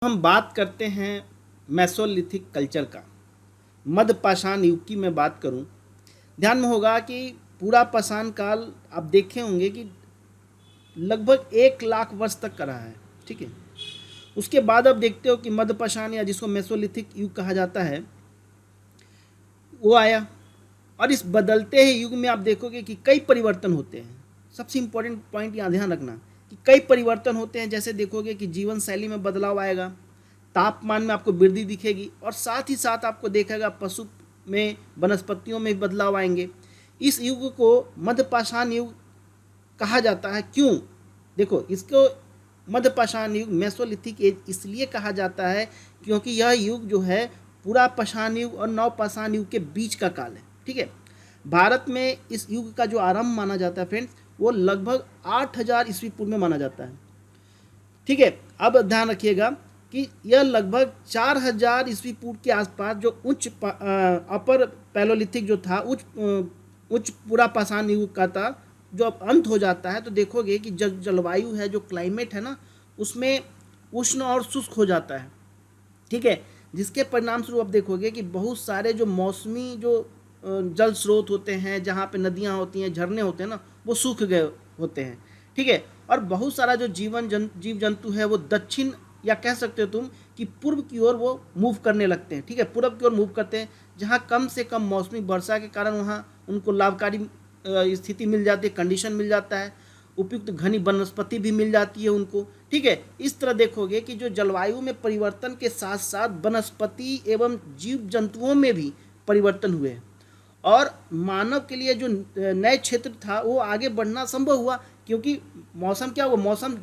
हम बात करते हैं मेसोलिथिक कल्चर का। मध्य पाषाण युग की मैं बात करूं, ध्यान में होगा कि पूरा पाषाण काल आप देखे होंगे कि लगभग 1 लाख वर्ष तक का रहा है। ठीक है, उसके बाद अब देखते हो कि मध्य पाषाण या जिसको मेसोलिथिक युग कहा जाता है वो आया। और इस बदलते ही युग में आप देखोगे कि कई परिवर्तन होते हैं। सबसे इंपॉर्टेंट पॉइंट यहाँ ध्यान रखना कि कई परिवर्तन होते हैं। जैसे देखोगे कि जीवन शैली में बदलाव आएगा, तापमान में आपको वृद्धि दिखेगी और साथ ही साथ आपको देखेगा पशु में, वनस्पतियों में बदलाव आएंगे। इस युग को मध्य पाषाण युग कहा जाता है। क्यों? देखो, इसको मध्य पाषाण युग मेसोलिथिक एज इसलिए कहा जाता है क्योंकि यह युग जो है पूरा पाषाण युग और नव पाषाण युग के बीच का काल है। ठीक है, भारत में इस युग का जो आरंभ माना जाता है फ्रेंड्स, वो लगभग 8000 ईस्वी पूर्व में माना जाता है। ठीक है, अब ध्यान रखिएगा कि यह लगभग 4000 ईस्वी पूर्व के आसपास जो अपर पैलोलिथिक जो था, उच्च पूरा पाषाण युग का था, जो अब अंत हो जाता है तो देखोगे कि जलवायु है, जो क्लाइमेट है ना, उसमें उष्ण और शुष्क हो जाता है। ठीक है, जिसके परिणाम स्वरूप आप देखोगे कि बहुत सारे जो मौसमी जो जल स्रोत होते हैं, जहाँ पे नदियाँ होती हैं, झरने होते हैं ना, वो सूख गए होते हैं। ठीक है, और बहुत सारा जो जीव जंतु है वो दक्षिण या कह सकते हो तुम कि पूर्व की ओर वो मूव करने लगते हैं। ठीक है, पूर्व की ओर मूव करते हैं, जहाँ कम से कम मौसमी वर्षा के कारण वहाँ उनको लाभकारी स्थिति मिल जाती है, कंडीशन मिल जाता है, उपयुक्त घनी वनस्पति भी मिल जाती है उनको। ठीक है, इस तरह देखोगे कि जो जलवायु में परिवर्तन के साथ साथ वनस्पति एवं जीव जंतुओं में भी परिवर्तन हुए हैं और मानव के लिए जो नए क्षेत्र था वो आगे बढ़ना संभव हुआ, क्योंकि मौसम क्या हुआ, मौसम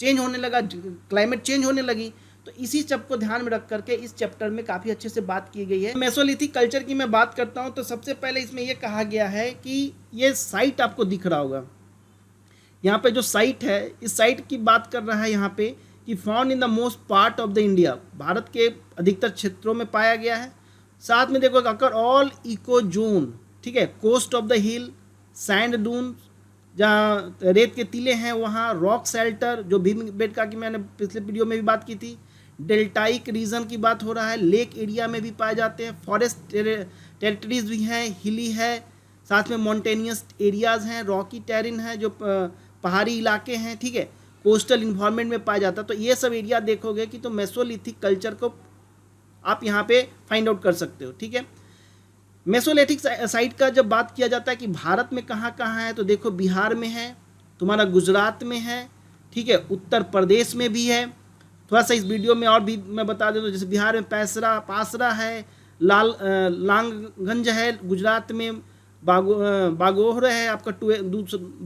चेंज होने लगा, क्लाइमेट चेंज होने लगी। तो इसी सब को ध्यान में रख करके इस चैप्टर में काफ़ी अच्छे से बात की गई है। मेसोलिथिक कल्चर की मैं बात करता हूँ तो सबसे पहले इसमें यह कहा गया है कि ये साइट आपको दिख रहा होगा, यहाँ पे जो साइट है, इस साइट की बात कर रहा है यहाँ पे कि found in the most part of the India, Bharat के अधिकतर क्षेत्रों में पाया गया है। साथ में देखो अकर ऑल इको जोन, ठीक है, coast of the hill, sand dune, जहाँ रेत के टीले हैं वहाँ, रॉक शेल्टर जो भीमबेटका की मैंने पिछले वीडियो में भी बात की थी, डेल्टाइक रीजन की बात हो रहा है, लेक एरिया में भी पाए जाते हैं, फॉरेस्ट टेरिटरीज भी हैं, हिली है, साथ में मॉन्टेनियस एरियाज़ हैं, रॉकी टेरिन है, जो पहाड़ी इलाके हैं। ठीक है, कोस्टल इन्वायरमेंट में पाया जाता है। तो ये सब एरिया देखोगे कि तो मेसोलिथिक कल्चर को आप यहाँ पे फाइंड आउट कर सकते हो। ठीक है, मेसोलिथिक साइट का जब बात किया जाता है कि भारत में कहाँ कहाँ है, तो देखो बिहार में है, तुम्हारा गुजरात में है, ठीक है, उत्तर प्रदेश में भी है। थोड़ा सा इस वीडियो में और भी मैं बता देता हूँ, जैसे बिहार में पासरा है, लांगगंज है, गुजरात में बागोहर है, आपका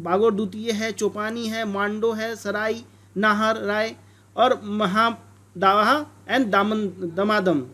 बागोर द्वितीय है, चौपानी है, मांडो है, सराई नाहर राय और महादावा एंड दमादम।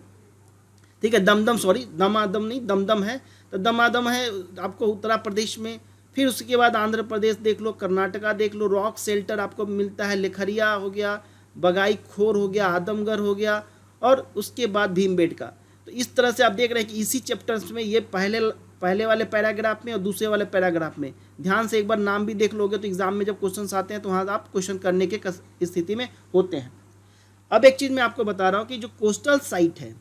ठीक है, दमादम नहीं, दमदम है, तो दमादम है आपको उत्तर प्रदेश में। फिर उसके बाद आंध्र प्रदेश देख लो, कर्नाटका देख लो, रॉक शेल्टर आपको मिलता है, लेखरिया हो गया, बगाई खोर हो गया, आदमगढ़ हो गया, और उसके बाद भीमबेटका। तो इस तरह से आप देख रहे हैं कि इसी चैप्टर्स में ये पहले वाले पैराग्राफ में और दूसरे वाले पैराग्राफ में ध्यान से एक बार नाम भी देख लोगे तो एग्जाम में जब क्वेश्चंस आते हैं तो वहाँ आप क्वेश्चन करने के स्थिति में होते हैं। अब एक चीज़ मैं आपको बता रहा हूँ कि जो कोस्टल साइट है,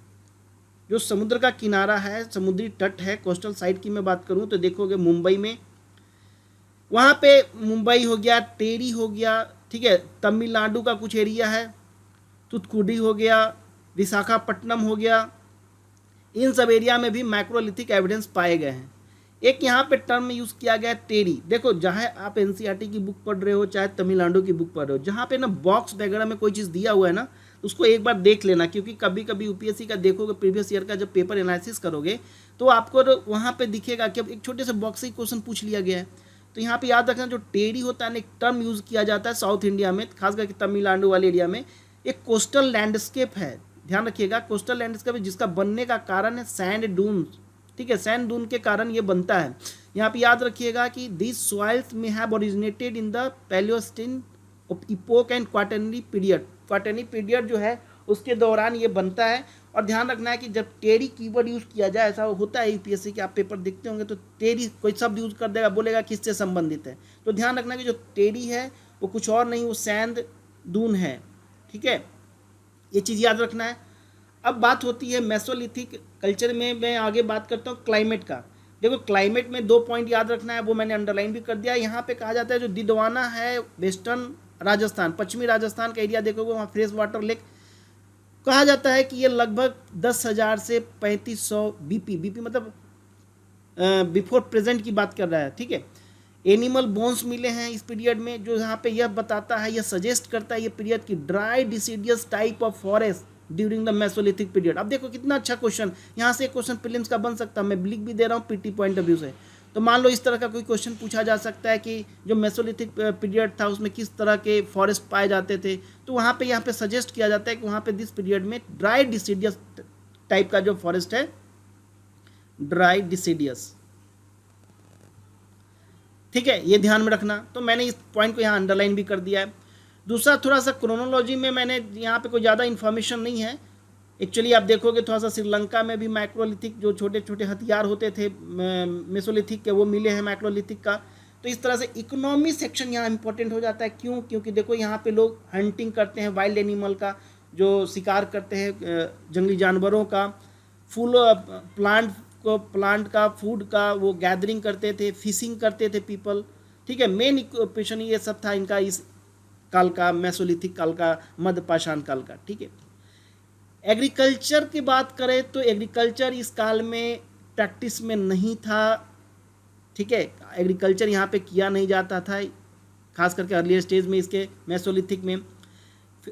जो समुद्र का किनारा है, समुद्री तट है, कोस्टल साइट की मैं बात करूँ तो देखोगे मुंबई में, वहाँ पे मुंबई हो गया, टेरी हो गया, ठीक है, तमिलनाडु का कुछ एरिया है, तुतकुडी हो गया, विशाखापट्टनम हो गया, इन सब एरिया में भी मैक्रोलिथिक एविडेंस पाए गए हैं। एक यहाँ पे टर्म यूज़ किया गया टेरी। देखो, जहाँ आप एनसीईआरटी की बुक पढ़ रहे हो चाहे तमिलनाडु की बुक पढ़ रहे हो, जहाँ पे ना बॉक्स वगैरह में कोई चीज़ दिया हुआ है ना, उसको एक बार देख लेना, क्योंकि कभी कभी यूपीएससी का देखोगे, प्रीवियस ईयर का जब पेपर एनालिसिस करोगे तो आपको वहाँ पे दिखेगा कि अब एक छोटे से बॉक्स से ही क्वेश्चन पूछ लिया गया है। तो यहाँ पे याद रखना, जो टेरी होता है, एक टर्म यूज़ किया जाता है साउथ इंडिया में, खास करके तमिलनाडु वाले एरिया में। एक कोस्टल लैंडस्केप है, ध्यान रखिएगा, कोस्टल लैंडस्केप जिसका बनने का कारण है सैंड डून। ठीक है, सैंड डून के कारण ये बनता है। यहाँ पे याद रखिएगा कि दिस सॉइल्स में have originated in the Pleistocene epoch and quaternary period. Quaternary period जो है उसके दौरान ये बनता है। और ध्यान रखना है कि जब टेरी कीवर्ड यूज़ किया जाए, ऐसा होता है यूपीएससी के आप पेपर देखते होंगे तो टेरी कोई शब्द यूज़ कर देगा, बोलेगा किससे संबंधित है। तो ध्यान रखना कि जो टेरी है वो कुछ और नहीं, वो सैंड दून है। ठीक है, ये चीज़ याद रखना है। अब बात होती है मेसोलिथिक कल्चर में, मैं आगे बात करता हूँ क्लाइमेट का। देखो क्लाइमेट में 2 पॉइंट याद रखना है, वो मैंने अंडरलाइन भी कर दिया। यहाँ पे कहा जाता है जो दिदवाना है वेस्टर्न राजस्थान, पश्चिमी राजस्थान का एरिया देखोगे वहाँ फ्रेश वाटर लेक कहा जाता है कि ये लगभग 10,000 से 3500 बीपी मतलब बिफोर प्रेजेंट की बात कर रहा है, ठीक है। एनिमल बोन्स मिले हैं इस पीरियड में, जो यहाँ पे यह बताता है, यह सजेस्ट करता है ये पीरियड की dry deciduous type of forest during the Mesolithic period. अब देखो कितना अच्छा क्वेश्चन, यहाँ से एक क्वेश्चन प्रीलिम्स का बन सकता है, मैं लिख भी दे रहा हूँ पीटी पॉइंट ऑफ व्यू से। तो मान लो इस तरह का कोई क्वेश्चन पूछा जा सकता है कि जो मेसोलिथिक पीरियड था उसमें किस तरह के फॉरेस्ट पाए जाते थे, तो वहाँ पे यहाँ पे सजेस्ट किया जाता है कि वहाँ पे दिस पीरियड में ड्राई डिसीडियस टाइप का जो फॉरेस्ट है, ड्राई डिसीडियस, ठीक है, ये ध्यान में रखना। तो मैंने इस पॉइंट को यहाँ अंडरलाइन भी कर दिया है। दूसरा थोड़ा सा क्रोनोलॉजी में मैंने यहाँ पे कोई ज़्यादा इन्फॉर्मेशन नहीं है। एक्चुअली आप देखोगे थोड़ा सा श्रीलंका में भी माइक्रोलिथिक जो छोटे छोटे हथियार होते थे मेसोलिथिक के, वो मिले हैं माइक्रोलिथिक का। तो इस तरह से इकोनॉमी सेक्शन यहाँ इंपॉर्टेंट हो जाता है। क्यों? क्योंकि देखो यहाँ पे लोग हंटिंग करते हैं वाइल्ड एनिमल का, जो शिकार करते हैं जंगली जानवरों का, फूल प्लांट का फूड का वो गैदरिंग करते थे, फिशिंग करते थे पीपल, ठीक है। मेन इक्वेशन ये सब था इनका इस काल का, मेसोलिथिक काल का, मध्य पाषाण काल का, ठीक है। एग्रीकल्चर की बात करें तो एग्रीकल्चर इस काल में प्रैक्टिस में नहीं था, ठीक है। एग्रीकल्चर यहाँ पे किया नहीं जाता था, खास करके अर्लियर स्टेज में इसके मेसोलिथिक में।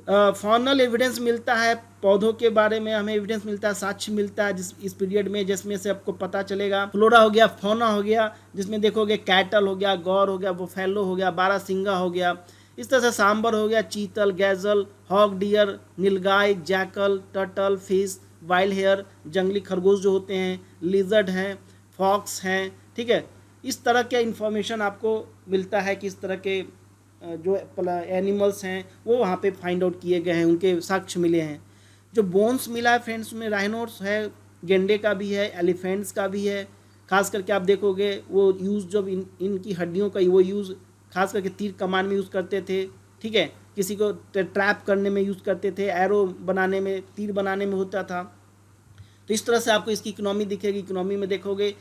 फॉनल एविडेंस मिलता है पौधों के बारे में, हमें एविडेंस मिलता है, साक्ष्य मिलता है इस पीरियड में, जिसमें से आपको पता चलेगा। फ्लोरा हो गया, फौना हो गया, जिसमें देखोगे कैटल हो गया, गौर हो गया, बुफेलो हो गया, बारहसिंगा हो गया, इस तरह से सांबर हो गया, chital, gazelle, hog deer, nilgai, jackal, turtle, fish, wild hare, जंगली खरगोश जो होते हैं, लिजर्ड हैं, फॉक्स हैं, ठीक है। इस तरह के इन्फॉर्मेशन आपको मिलता है कि इस तरह के जो एनिमल्स हैं वो वहाँ पे फाइंड आउट किए गए हैं, उनके साक्ष्य मिले हैं। जो बोन्स मिला है फ्रेंड्स में राइनोस है, गेंडे का भी है, एलिफेंट्स का भी है। खास करके आप देखोगे वो यूज़ जब इनकी हड्डियों का वो यूज़ खास करके तीर कमान में यूज़ करते थे, ठीक है। किसी को ट्रैप करने में यूज़ करते थे, एरो बनाने में, तीर बनाने में होता था। तो इस तरह से आपको इसकी इकोनॉमी दिखेगी। इकोनॉमी में देखोगे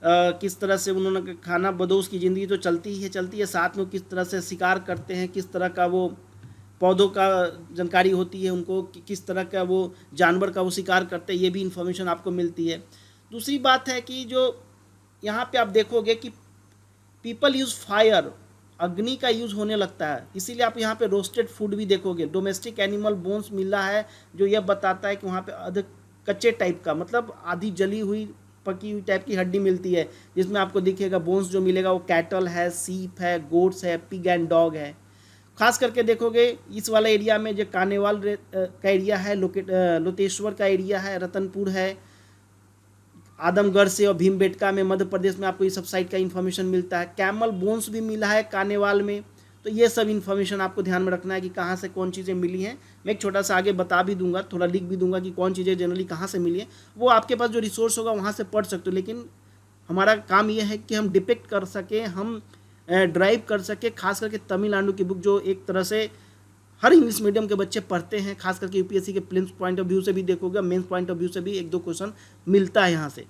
किस तरह से उन्होंने खाना बदोश की ज़िंदगी तो चलती है, साथ में किस तरह से शिकार करते हैं, किस तरह का वो पौधों का जानकारी होती है उनको, किस तरह का वो जानवर का वो शिकार करते हैं, ये भी इन्फॉर्मेशन आपको मिलती है। दूसरी बात है कि जो यहाँ पे आप देखोगे कि पीपल यूज़ फायर, अग्नि का यूज़ होने लगता है, इसीलिए आप यहाँ पे रोस्टेड फूड भी देखोगे। डोमेस्टिक एनिमल बोन्स मिला है जो यह बताता है कि वहाँ पे अधिक कच्चे टाइप का, मतलब आधी जली हुई पकी हुई टाइप की हड्डी मिलती है, जिसमें आपको दिखेगा बोन्स जो मिलेगा वो कैटल है, सीप है, गोट्स है, पिग एंड डॉग है। खास करके देखोगे इस वाला एरिया में जो कानेवाल का एरिया है, लोतेश्वर का एरिया है, रतनपुर है, आदमगढ़ से और भीमबेटका में मध्य प्रदेश में आपको ये सब साइड का इन्फॉर्मेशन मिलता है। कैमल बोन्स भी मिला है कानेवाल में। तो ये सब इन्फॉर्मेशन आपको ध्यान में रखना है कि कहाँ से कौन चीज़ें मिली हैं। मैं एक छोटा सा आगे बता भी दूंगा, थोड़ा लिख भी दूंगा कि कौन चीज़ें जनरली कहाँ से मिली हैं। वो आपके पास जो रिसोर्स होगा वहाँ से पढ़ सकते हो, लेकिन हमारा काम ये है कि हम डिपिक्ट कर सकें, हम ड्राइव कर सकें। खास करके तमिलनाडु की बुक जो एक तरह से हर इंग्लिश मीडियम के बच्चे पढ़ते हैं, खास करके यूपीएससी के प्रीलिम्स पॉइंट ऑफ व्यू से भी देखोगे, मेंस पॉइंट ऑफ व्यू से भी 1-2 क्वेश्चन मिलता है यहाँ से।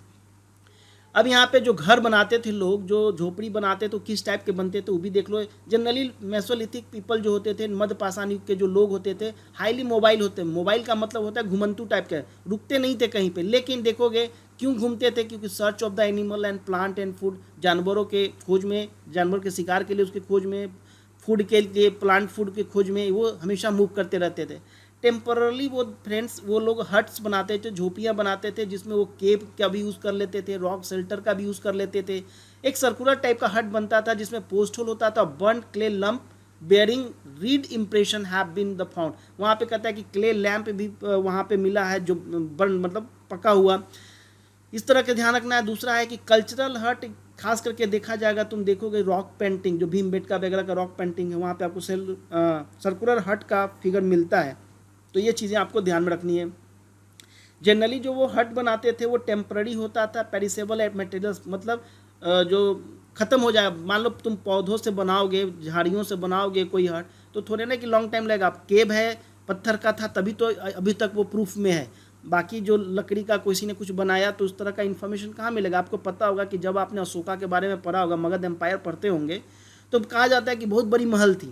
अब यहाँ पे जो घर बनाते थे लोग, जो झोपड़ी बनाते तो किस टाइप के बनते थे वो भी देख लो। जनरली मेसोलिथिक पीपल जो होते थे, मध्य पाषाण युग के जो लोग होते थे, हाईली मोबाइल होते हैं। मोबाइल का मतलब होता है घुमंतु टाइप का, रुकते नहीं थे कहीं पे। लेकिन देखोगे क्यों घूमते थे? क्योंकि search of the animal and plant and food, जानवरों के खोज में, जानवर के शिकार के लिए उसके खोज में, फूड के लिए, प्लांट फूड के खोज में वो हमेशा मूव करते रहते थे। टेम्परली वो फ्रेंड्स वो लोग हट्स बनाते थे, झोपड़ियाँ बनाते थे, जिसमें वो केव का भी यूज़ कर लेते थे, रॉक शेल्टर का भी यूज़ कर लेते थे। एक सर्कुलर टाइप का हट बनता था जिसमें पोस्ट होल होता था, burn clay lamp bearing reed impression have been the found. वहाँ पे कहता है कि क्ले लैम्प भी वहाँ पे मिला है जो बर्न मतलब पका हुआ, इस तरह का ध्यान रखना है। दूसरा है कि कल्चरल हट, खास करके देखा जाएगा, तुम देखोगे रॉक पेंटिंग, जो भीमबेटका वगैरह का रॉक पेंटिंग है, वहाँ पे आपको सर्कुलर हट का फिगर मिलता है। तो ये चीज़ें आपको ध्यान में रखनी है। जनरली जो वो हट बनाते थे वो टेम्पररी होता था, पेरिसेबल एट मटेरियल्स, मतलब जो ख़त्म हो जाए। मान लो तुम पौधों से बनाओगे, झाड़ियों से बनाओगे कोई हट, तो थोड़े ना कि लॉन्ग टाइम लगेगा। केव है पत्थर का था तभी तो अभी तक वो प्रूफ में है। बाकी जो लकड़ी का किसी ने कुछ बनाया तो उस तरह का इन्फॉर्मेशन कहाँ मिलेगा। आपको पता होगा कि जब आपने अशोका के बारे में पढ़ा होगा, मगध एम्पायर पढ़ते होंगे, तो कहा जाता है कि बहुत बड़ी महल थी।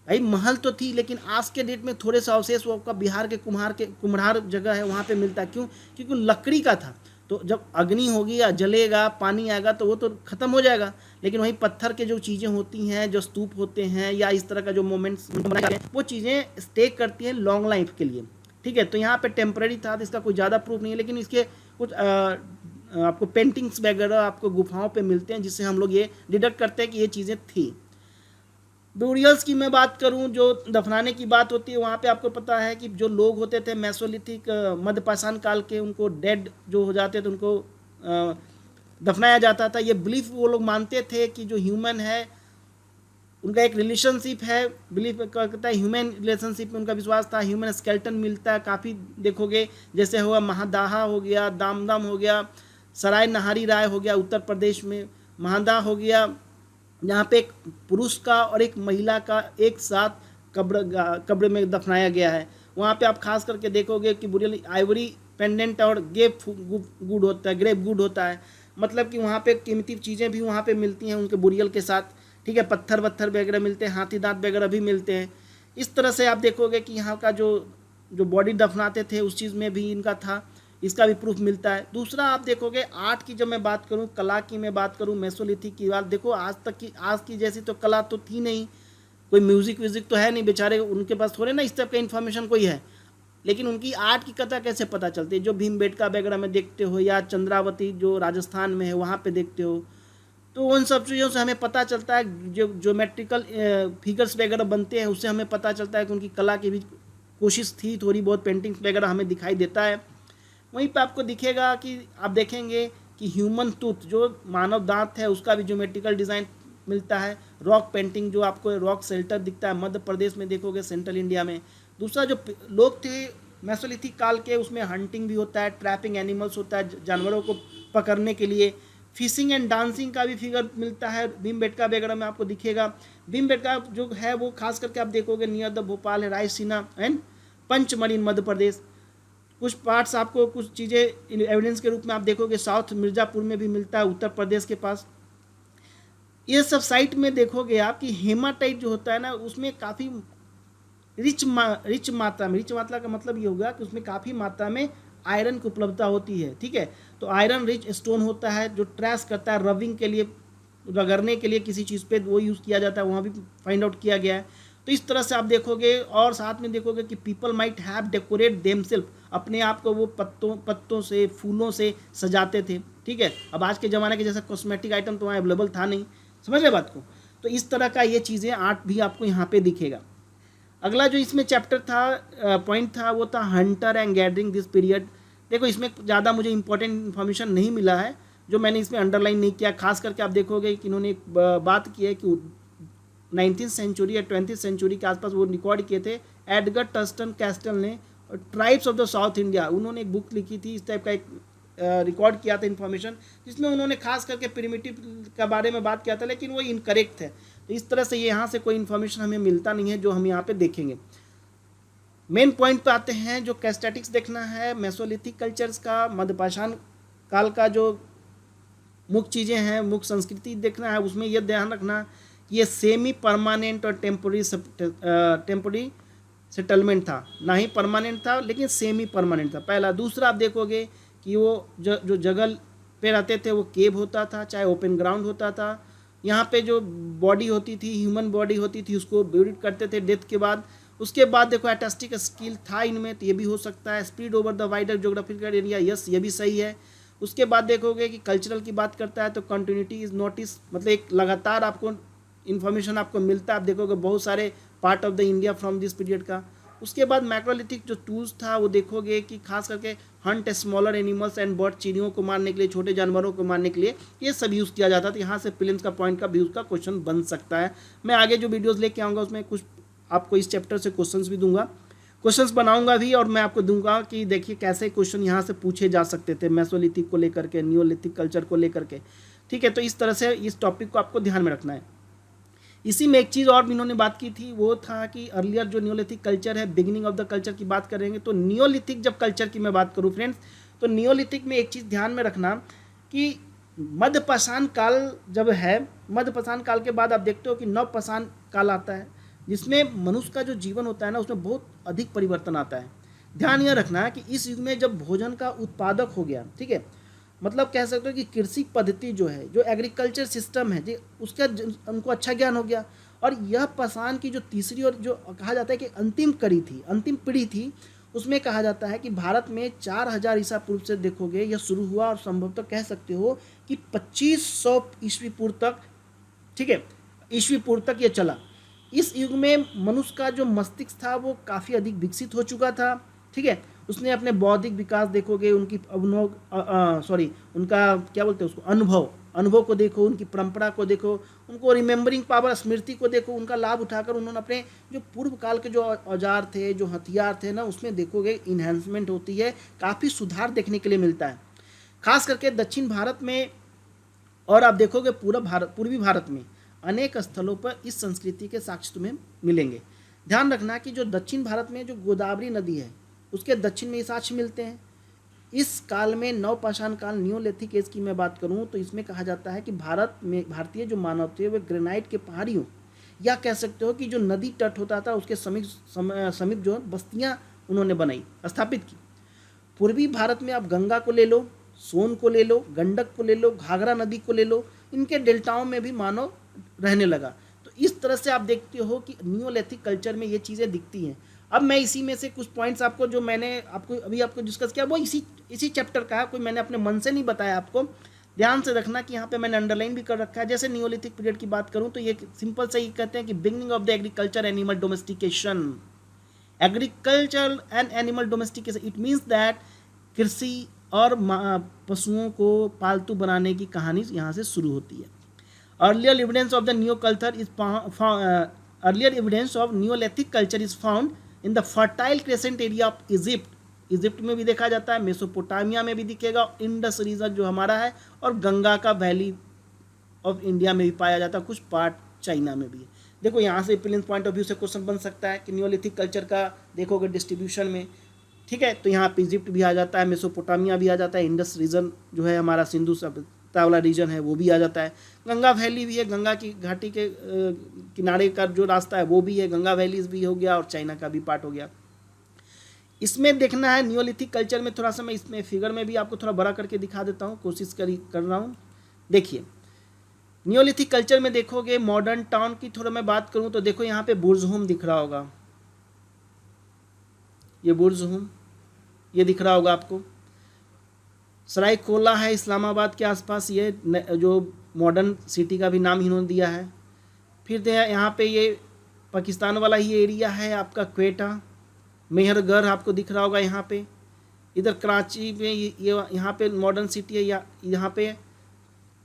भाई महल तो थी, लेकिन आज के डेट में थोड़े से अवशेष वो आपका बिहार के कुम्हार जगह है वहाँ पे मिलता है। क्यों? क्योंकि लकड़ी का था। तो जब अग्नि होगी या जलेगा, पानी आएगा तो वो तो ख़त्म हो जाएगा। लेकिन वही पत्थर के जो चीज़ें होती हैं, जो स्तूप होते हैं या इस तरह का जो मोमेंट्स बनाए जाते हैं, वो चीज़ें स्टे करती हैं लॉन्ग लाइफ के लिए। ठीक है, तो यहाँ पे टेम्पररी था तो इसका कोई ज़्यादा प्रूफ नहीं है, लेकिन इसके कुछ आपको पेंटिंग्स वगैरह आपको गुफाओं पे मिलते हैं, जिससे हम लोग ये डिडक्ट करते हैं कि ये चीज़ें थी। ब्यूरियल्स की मैं बात करूं, जो दफनाने की बात होती है, वहाँ पे आपको पता है कि जो लोग होते थे मेसोलिथिक मध्यपाषाण काल के, उनको डेड जो हो जाते थे उनको दफनाया जाता था। ये बिलीफ वो लोग मानते थे कि जो ह्यूमन है उनका एक रिलेशनशिप है, बिलीफ करता है ह्यूमन रिलेशनशिप में उनका विश्वास था। ह्यूमन स्केल्टन मिलता है काफ़ी, देखोगे जैसे हुआ महादाहा हो गया, दामदम हो गया, सराय नहारी राय हो गया उत्तर प्रदेश में, महादा हो गया, यहाँ पे एक पुरुष का और एक महिला का एक साथ कब्र में दफनाया गया है। वहाँ पे आप खास करके देखोगे कि बुरियल आइवरी पेंडेंट और ग्रेप गुड होता है, ग्रेप गुड होता है, मतलब कि वहाँ पे कीमती चीज़ें भी वहाँ पे मिलती हैं उनके बुरियल के साथ। ठीक है, पत्थर वत्थर वगैरह मिलते हैं, हाथी दांत वगैरह भी मिलते हैं। इस तरह से आप देखोगे कि यहाँ का जो बॉडी दफनाते थे उस चीज़ में भी इनका था, इसका भी प्रूफ मिलता है। दूसरा आप देखोगे आर्ट की, जब मैं बात करूं, कला की मैं बात करूं, मेसोलिथिक की बात, देखो आज की जैसी तो कला तो थी नहीं, कोई म्यूजिक व्यूजिक तो है नहीं, बेचारे उनके पास थोड़े ना इस टाइप का इन्फॉर्मेशन कोई है। लेकिन उनकी आर्ट की कथा कैसे पता चलती है? जो भीमबेटका वगैरह में देखते हो या चंद्रावती जो राजस्थान में है वहाँ पे देखते हो, तो उन सब चीज़ों से हमें पता चलता है, जो ज्योमेट्रिकल फिगर्स वगैरह बनते हैं उससे हमें पता चलता है कि उनकी कला की भी कोशिश थी, थोड़ी बहुत पेंटिंग्स वगैरह हमें दिखाई देता है। वहीं पे आपको दिखेगा कि आप देखेंगे कि ह्यूमन टूथ, जो मानव दांत है, उसका भी ज्योमेट्रिकल डिज़ाइन मिलता है। रॉक पेंटिंग, जो आपको रॉक शेल्टर दिखता है मध्य प्रदेश में, देखोगे सेंट्रल इंडिया में। दूसरा, जो लोग थे मेसोलिथिक काल के, उसमें हंटिंग भी होता है, ट्रैपिंग एनिमल्स होता है जानवरों को पकड़ने के लिए, फिशिंग एंड डांसिंग का भी फिगर मिलता है भीमबेटका वगैरह में आपको दिखेगा। भीमबेटका जो है वो खास करके आप देखोगे नियर द भोपाल है, रायसीना एंड पंचमढ़ी मध्य प्रदेश। कुछ पार्ट्स आपको, कुछ चीज़ें एविडेंस के रूप में आप देखोगे साउथ मिर्ज़ापुर में भी मिलता है उत्तर प्रदेश के पास। ये सब साइट में देखोगे आप कि हेमाटाइट जो होता है ना, उसमें काफ़ी रिच मात्रा में, रिच मात्रा का मतलब ये होगा कि उसमें काफ़ी मात्रा में आयरन की उपलब्धता होती है। ठीक है, तो आयरन रिच स्टोन होता है जो ट्रेस करता है, रबिंग के लिए, रगड़ने के लिए किसी चीज़ पे वो यूज़ किया जाता है, वहाँ भी फाइंड आउट किया गया है। तो इस तरह से आप देखोगे, और साथ में देखोगे कि people might have decorate themselves, अपने आप को वो पत्तों से, फूलों से सजाते थे। ठीक है, अब आज के ज़माने के जैसा कॉस्मेटिक आइटम तो वहाँ अवेलेबल था नहीं, समझ रहे बात को। तो इस तरह का ये चीज़ें आर्ट भी आपको यहाँ पे दिखेगा। अगला जो इसमें चैप्टर था, पॉइंट था, वो था Hunter and gathering this period. देखो इसमें ज़्यादा मुझे इंपॉर्टेंट इन्फॉर्मेशन नहीं मिला है जो मैंने इसमें अंडरलाइन नहीं किया। खास करके आप देखोगे कि इन्होंने एक बात की है कि 19th सेंचुरी या 20th सेंचुरी के आसपास वो रिकॉर्ड किए थे एडगर टस्टन कैस्टल ने, tribes of the south India, उन्होंने एक बुक लिखी थी, इस टाइप का एक रिकॉर्ड किया था इन्फॉर्मेशन, जिसमें उन्होंने खास करके प्रिमिटिव का बारे में बात किया था, लेकिन वो इनकरेक्ट है। तो इस तरह से ये यहाँ से कोई इन्फॉर्मेशन हमें मिलता नहीं है जो हम यहाँ पे देखेंगे। मेन पॉइंट पे आते हैं, जो कैस्टेटिक्स देखना है मेसोलिथिक कल्चर्स का, मध्यपाषाण काल का जो मुख्य चीज़ें हैं, मुख्य संस्कृति देखना है। उसमें यह ध्यान रखना ये सेमी परमानेंट और टेम्पोररी सेटलमेंट था, ना ही परमानेंट था लेकिन सेमी परमानेंट था, पहला। दूसरा आप देखोगे कि वो जो जगह पे रहते थे वो केव होता था, चाहे ओपन ग्राउंड होता था। यहाँ पे जो बॉडी होती थी, ह्यूमन बॉडी होती थी, उसको ब्यूरिड करते थे डेथ के बाद। उसके बाद देखो आर्टिस्टिक स्किल था इनमें, तो ये भी हो सकता है। Spread over the wider geographical area, yes ये भी सही है। उसके बाद देखोगे कि कल्चरल की बात करता है तो कंटिन्यूटी इज नोटिस, मतलब एक लगातार आपको इन्फॉर्मेशन आपको मिलता है। आप देखोगे बहुत सारे part of the India from this period का। उसके बाद मैक्रोलिथिक जो टूल्स था वो देखोगे कि खास करके Hunt smaller animals and bird, चिड़ियों को मारने के लिए, छोटे जानवरों को मारने के लिए ये सब यूज़ किया जाता था। यहाँ से प्लेन्स का पॉइंट का भी उसका क्वेश्चन बन सकता है। मैं आगे जो वीडियोज़ लेके आऊँगा उसमें कुछ आपको इस चैप्टर से क्वेश्चंस भी दूंगा, क्वेश्चंस बनाऊंगा भी, और मैं आपको दूंगा कि देखिए कैसे क्वेश्चन यहाँ से पूछे जा सकते थे मेसोलिथिक को लेकर के, नियोलिथिक कल्चर को लेकर के। ठीक है, तो इस तरह से इस टॉपिक को आपको ध्यान में रखना है। इसी में एक चीज़ और भी इन्होंने बात की थी, वो था कि अर्लियर जो नियोलिथिक कल्चर है, बिगिनिंग ऑफ द कल्चर की बात करेंगे। तो नियोलिथिक जब कल्चर की मैं बात करूँ फ्रेंड्स, तो नियोलिथिक में एक चीज़ ध्यान में रखना कि मध्यपाषाण काल जब है, मध्यपाषाण काल के बाद आप देखते हो कि नवपाषाण काल आता है, जिसमें मनुष्य का जो जीवन होता है ना, उसमें बहुत अधिक परिवर्तन आता है। ध्यान यह रखना है कि इस युग में जब भोजन का उत्पादक हो गया, ठीक है, मतलब कह सकते हो कि कृषि पद्धति जो है, जो एग्रीकल्चर सिस्टम है जी, उसका उनको अच्छा ज्ञान हो गया। और यह पाषाण की जो तीसरी और जो कहा जाता है कि अंतिम कड़ी थी, अंतिम पीढ़ी थी, उसमें कहा जाता है कि भारत में 4000 ईसा पूर्व से देखोगे यह शुरू हुआ, और संभवतः कह सकते हो कि 2500 ईस्वी पूर्व तक, ठीक है, ईस्वी पूर्व तक ये चला। इस युग में मनुष्य का जो मस्तिष्क था वो काफ़ी अधिक विकसित हो चुका था, ठीक है। उसने अपने बौद्धिक विकास देखोगे, उनकी उनका क्या बोलते हैं उसको, अनुभव को देखो, उनकी परंपरा को देखो, उनको रिमेम्बरिंग पावर, स्मृति को देखो, उनका लाभ उठाकर उन्होंने अपने जो पूर्व काल के जो औजार थे, जो हथियार थे ना, उसमें देखोगे इन्हेंसमेंट होती है, काफ़ी सुधार देखने के लिए मिलता है, खास करके दक्षिण भारत में। और आप देखोगे पूर्वी भारत में अनेक स्थलों पर इस संस्कृति के साक्ष्य तुम्हें मिलेंगे। ध्यान रखना कि जो दक्षिण भारत में जो गोदावरी नदी है, उसके दक्षिण में ये साक्ष्य मिलते हैं। इस काल में नवपाषाण काल, नियोलिथिक एज की मैं बात करूं तो इसमें कहा जाता है कि भारत में भारतीय जो मानव थे वे ग्रेनाइट के पहाड़ियों, या कह सकते हो कि जो नदी तट होता था उसके समीप जो बस्तियां उन्होंने बनाई, स्थापित की। पूर्वी भारत में आप गंगा को ले लो, सोन को ले लो, गंडक को ले लो, घाघरा नदी को ले लो, इनके डेल्टाओं में भी मानव रहने लगा। तो इस तरह से आप देखते हो कि नियोलिथिक कल्चर में ये चीज़ें दिखती हैं। अब मैं इसी में से कुछ पॉइंट्स आपको, जो मैंने आपको डिस्कस किया, वो इसी चैप्टर का है, कोई मैंने अपने मन से नहीं बताया आपको। ध्यान से रखना कि यहाँ पे मैंने अंडरलाइन भी कर रखा है। जैसे नियोलिथिक पीरियड की बात करूँ तो ये सिंपल से ही कहते हैं कि beginning of the agriculture animal domestication, agriculture and animal domestication, it means that कृषि और पशुओं को पालतू बनाने की कहानी यहाँ से शुरू होती है। Earlier evidence of the new culture is earlier evidence of Neolithic culture is found in the fertile crescent area of Egypt में भी देखा जाता है, मेसोपोटामिया में भी दिखेगा, इंडस रीजन जो हमारा है, और गंगा का वैली ऑफ इंडिया में भी पाया जाता है, कुछ पार्ट चाइना में भी है। देखो यहाँ से प्रिलिम्स पॉइंट ऑफ व्यू से क्वेश्चन बन सकता है कि नियोलिथिक कल्चर का देखोगे डिस्ट्रीब्यूशन में, ठीक है, तो यहाँ पे इजिप्ट भी आ जाता है, मेसोपोटामिया भी आ जाता है, इंडस रीजन जो है हमारा सिंधु सभ्यता वाला रीजन है वो भी आ जाता है, गंगा वैली भी है, गंगा की घाटी के किनारे का जो रास्ता है वो भी है, गंगा वैलीज भी हो गया, और चाइना का भी पार्ट हो गया। इसमें देखना है नियोलिथिक कल्चर में, थोड़ा सा मैं इसमें फिगर में भी आपको थोड़ा बड़ा करके दिखा देता हूँ, कोशिश कर रहा हूँ। देखिए नियोलिथिक कल्चर में देखोगे मॉडर्न टाउन की थोड़ा मैं बात करूँ तो देखो यहाँ पे बुर्ज-होम दिख रहा होगा, ये बुर्ज-होम ये दिख रहा होगा आपको, सरायकोला है इस्लामाबाद के आसपास, ये जो मॉडर्न सिटी का भी नाम इन्होंने दिया है। फिर यहाँ पे ये पाकिस्तान वाला ही एरिया है आपका, क्वेटा, मेहरगढ़ आपको दिख रहा होगा यहाँ पे, इधर कराची में ये यहाँ पे मॉडर्न सिटी है यहाँ पे।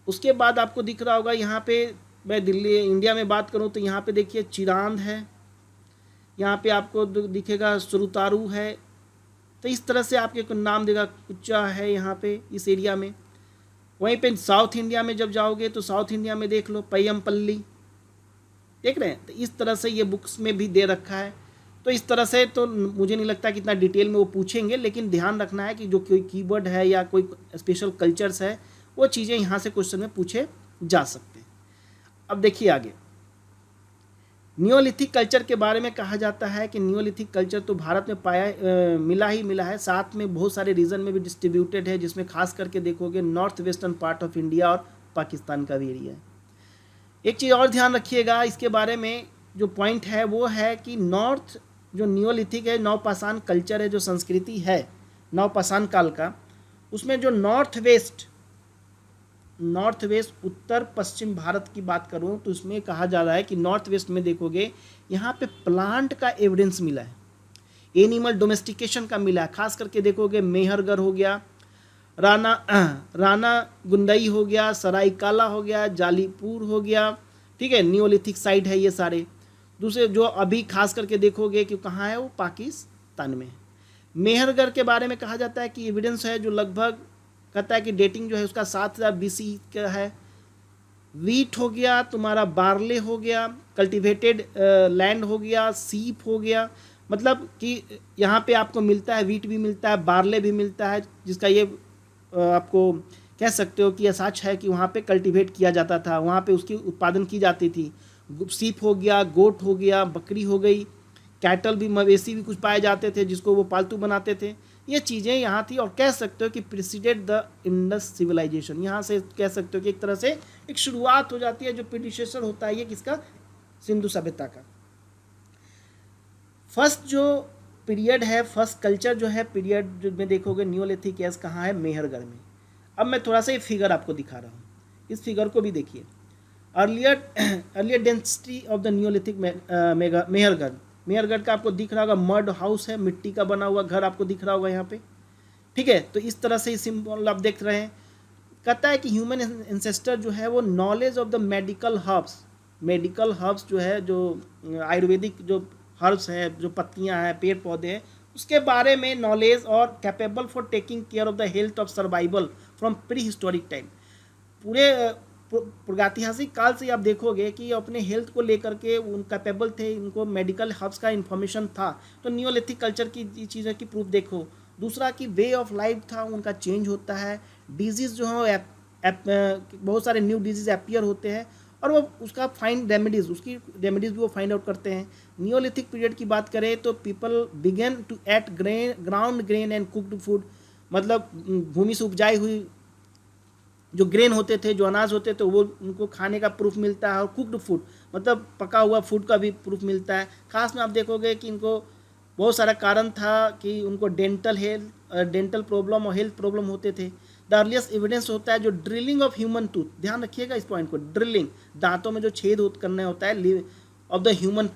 उसके बाद आपको दिख रहा होगा यहाँ पे, मैं दिल्ली इंडिया में बात करूँ तो यहाँ पे देखिए चिरांद है, यहाँ पे आपको दिखेगा सुरुतारू है, तो इस तरह से आपके को नाम देगा, कुच्चा है यहाँ पे इस एरिया में। वहीं पे साउथ इंडिया में जब जाओगे तो साउथ इंडिया में देख लो पय्यमपल्ली, देख रहे हैं, तो इस तरह से ये बुक्स में भी दे रखा है। तो इस तरह से तो मुझे नहीं लगता कि इतना डिटेल में वो पूछेंगे, लेकिन ध्यान रखना है कि जो कोई कीवर्ड है या कोई स्पेशल कल्चर्स है वो चीज़ें यहाँ से क्वेश्चन में पूछे जा सकते हैं। अब देखिए आगे, नियोलिथिक कल्चर के बारे में कहा जाता है कि नियोलिथिक कल्चर तो भारत में मिला है, साथ में बहुत सारे रीजन में भी डिस्ट्रीब्यूटेड है, जिसमें खास करके देखोगे north western part of India और पाकिस्तान का भी एरिया है। एक चीज़ और ध्यान रखिएगा इसके बारे में, जो पॉइंट है वो है कि नॉर्थ जो नियोलिथिक है, नवपाषाण कल्चर है, जो संस्कृति है नवपाषाण काल का, उसमें जो नॉर्थ वेस्ट उत्तर पश्चिम भारत की बात करूं तो उसमें कहा जा रहा है कि नॉर्थ वेस्ट में देखोगे यहाँ पे प्लांट का एविडेंस मिला है, एनिमल डोमेस्टिकेशन का मिला है। खास करके देखोगे मेहरगढ़ हो गया, राना गुंदई हो गया, सरायकाला हो गया, जालीपुर हो गया, ठीक है, नियोलिथिक साइट है ये सारे। दूसरे जो अभी खास करके देखोगे कि कहाँ है, वो पाकिस्तान में है। मेहरगढ़ के बारे में कहा जाता है कि एविडेंस है जो लगभग कहता है कि डेटिंग जो है उसका 7000 BC का है, वीट हो गया, तुम्हारा बार्ले हो गया, कल्टिवेटेड लैंड हो गया, सीप हो गया। मतलब कि यहाँ पे आपको मिलता है, वीट भी मिलता है, बार्ले भी मिलता है, जिसका ये आपको कह सकते हो कि यह सच है कि वहाँ पे कल्टीवेट किया जाता था, वहाँ पे उसकी उत्पादन की जाती थी। सीप हो गया, गोट हो गया, बकरी हो गई, कैटल भी, मवेशी भी कुछ पाए जाते थे जिसको वो पालतू बनाते थे। ये चीज़ें यहाँ थी, और कह सकते हो कि प्रिसीडेड द इंडस सिविलाइजेशन। यहाँ से कह सकते हो कि एक तरह से एक शुरुआत हो जाती है, जो प्रीडिसेसर होता है ये किसका, सिंधु सभ्यता का। फर्स्ट जो पीरियड है, फर्स्ट कल्चर जो है पीरियड जो में देखोगे न्यूलिथिक एज कहाँ है, मेहरगढ़ में। अब मैं थोड़ा सा ये फिगर आपको दिखा रहा हूँ, इस फिगर को भी देखिए। Earlier density of the Neolithic Mehrgarh. Mehrgarh का आपको दिख रहा होगा मड हाउस है, मिट्टी का बना हुआ घर आपको दिख रहा होगा यहाँ पे, ठीक है। तो इस तरह से सिंबल आप देख रहे हैं। कहता है कि ह्यूमन एंसेस्टर जो है वो knowledge of the medical herbs जो है, जो आयुर्वेदिक जो हर्ब्स हैं, जो पत्तियां हैं, पेड़ पौधे हैं, उसके बारे में नॉलेज, और capable for taking care of the health of survival from pre historic time. पूरे प्रागैतिहासिक काल से आप देखोगे कि अपने हेल्थ को लेकर के उन कैपेबल थे, इनको मेडिकल हब्स का इन्फॉर्मेशन था। तो नियोलिथिक कल्चर की चीज़ों की प्रूफ देखो। दूसरा कि वे ऑफ लाइफ था उनका चेंज होता है, डिजीज़ जो है बहुत सारे न्यू डिजीज़ अपीयर होते हैं, और वो उसका फाइंड रेमेडीज़, उसकी रेमेडीज़ भी वो फाइंड आउट करते हैं। नियोलिथिक पीरियड की बात करें तो people begin to eat ground grain and cooked food. मतलब भूमि से उपजाई हुई जो ग्रेन होते थे, जो अनाज होते थे, वो उनको खाने का प्रूफ मिलता है, और कुक्ड फूड मतलब पका हुआ फूड का भी प्रूफ मिलता है। खास में आप देखोगे कि इनको बहुत सारा कारण था कि उनको डेंटल प्रॉब्लम और हेल्थ प्रॉब्लम होते थे। द अर्लीस्ट एविडेंस होता है जो ड्रिलिंग ऑफ ह्यूमन टूथ, ध्यान रखिएगा इस पॉइंट को, ड्रिलिंग, दांतों में जो छेद करना होता है ऑफ द ह्यूमन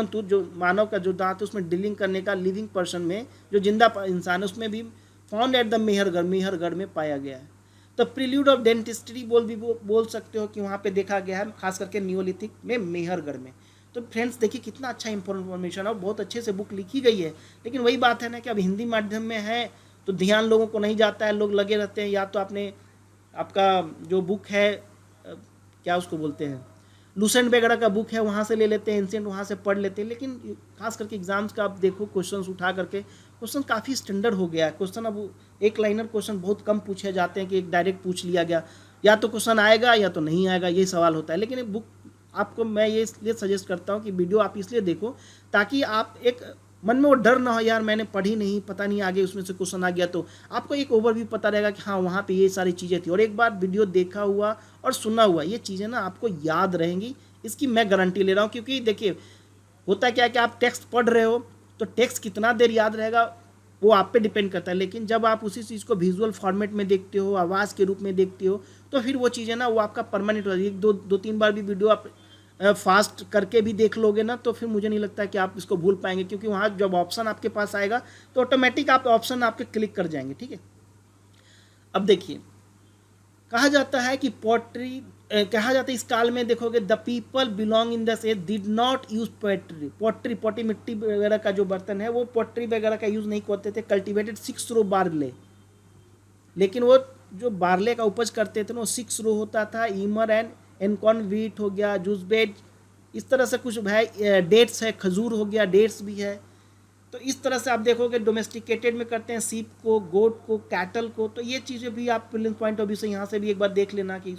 टूथ, जो मानव का जो दांत है उसमें ड्रिलिंग करने का लिविंग पर्सन में, जो जिंदा इंसान है उसमें भी फाउंड एट द मेहरगढ़ में पाया गया है। तो प्रील्यूड ऑफ डेंटिस्ट्री बोल सकते हो कि वहाँ पे देखा गया है, खास करके नियोलिथिक में मेहरगढ़ में। तो फ्रेंड्स देखिए कितना अच्छा इन्फॉर्मेशन है, बहुत अच्छे से बुक लिखी गई है। लेकिन वही बात है ना कि अब हिंदी माध्यम में है तो ध्यान लोगों को नहीं जाता है, लोग लगे रहते हैं या तो आपका जो बुक है क्या उसको बोलते हैं, लूसेंट वगैरह का बुक है वहाँ से ले लेते हैं, एंशिएंट वहाँ से पढ़ लेते हैं। लेकिन खास करके एग्जाम्स का आप देखो क्वेश्चंस उठा करके, क्वेश्चन काफ़ी स्टैंडर्ड हो गया है। क्वेश्चन अब एक लाइनर क्वेश्चन बहुत कम पूछे जाते हैं कि एक डायरेक्ट पूछ लिया गया, या तो क्वेश्चन आएगा या तो नहीं आएगा, यही सवाल होता है। लेकिन बुक आपको मैं ये इसलिए सजेस्ट करता हूँ कि वीडियो आप इसलिए देखो ताकि आप एक मन में वो डर ना हो, यार मैंने पढ़ी नहीं, पता नहीं आगे उसमें से क्वेश्चन आ गया, तो आपको एक ओवरव्यू पता रहेगा कि हाँ वहाँ पे ये सारी चीज़ें थी। और एक बार वीडियो देखा हुआ और सुना हुआ ये चीज़ें ना आपको याद रहेंगी, इसकी मैं गारंटी ले रहा हूँ। क्योंकि देखिए होता क्या है कि आप टेक्स्ट पढ़ रहे हो तो टेक्स्ट कितना देर याद रहेगा वो आप पे डिपेंड करता है, लेकिन जब आप उसी चीज़ को विजुअल फॉर्मेट में देखते हो, आवाज़ के रूप में देखते हो, तो फिर वो चीज़ें ना वो आपका परमानेंट हो जाएगी। दो तीन बार भी वीडियो आप फास्ट करके भी देख लोगे ना तो फिर मुझे नहीं लगता कि आप इसको भूल पाएंगे, क्योंकि वहाँ जब ऑप्शन आपके पास आएगा तो ऑटोमेटिक आप ऑप्शन आपके क्लिक कर जाएंगे, ठीक है। अब देखिए कहा जाता है कि कहा जाता है इस काल में देखोगे the people belong in this age did not use pottery मिट्टी वगैरह का जो बर्तन है वो पोट्री वगैरह का यूज नहीं करते थे। कल्टिवेटेड 6 रो बार्ले, लेकिन वो जो बार्ले का उपज करते थे ना वो 6 रो होता था। ईमर एंड एनकॉन वीट हो गया, जूसबेड, इस तरह से कुछ है, डेट्स है, खजूर हो गया, डेट्स भी है। तो इस तरह से आप देखोगे डोमेस्टिकेटेड में करते हैं सीप को, गोट को, कैटल को। तो ये चीज़ें भी आप प्रीलिम्स पॉइंट ऑफ व्यू से यहाँ से भी एक बार देख लेना कि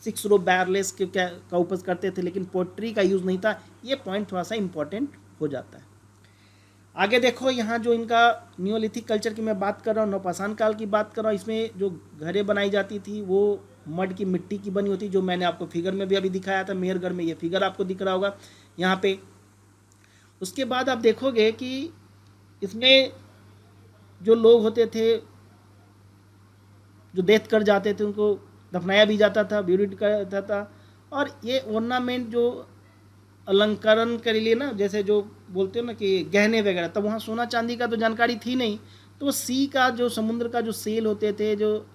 6 रो बैरलेस के का उपज करते थे, लेकिन पोट्री का यूज़ नहीं था। ये पॉइंट थोड़ा सा इंपॉर्टेंट हो जाता है। आगे देखो यहाँ जो इनका नियोलिथिक कल्चर की मैं बात कर रहा हूँ, नवपाषाण काल की बात कर रहा हूँ, इसमें जो घरें बनाई जाती थी वो मड की मिट्टी की बनी होती, जो मैंने आपको फिगर में भी अभी दिखाया था, मेहरगढ़ में ये फिगर आपको दिख रहा होगा यहाँ पे। उसके बाद आप देखोगे कि इसमें जो लोग होते थे जो डेथ कर जाते थे उनको दफनाया भी जाता था, ब्यूरिड किया जाता था। और ये ऑर्नामेंट जो अलंकरण के लिए ना, जैसे जो बोलते हो ना कि गहने वगैरह, तब वहाँ सोना चांदी का तो जानकारी थी नहीं, तो सी का जो समुद्र का जो सेल होते थे जो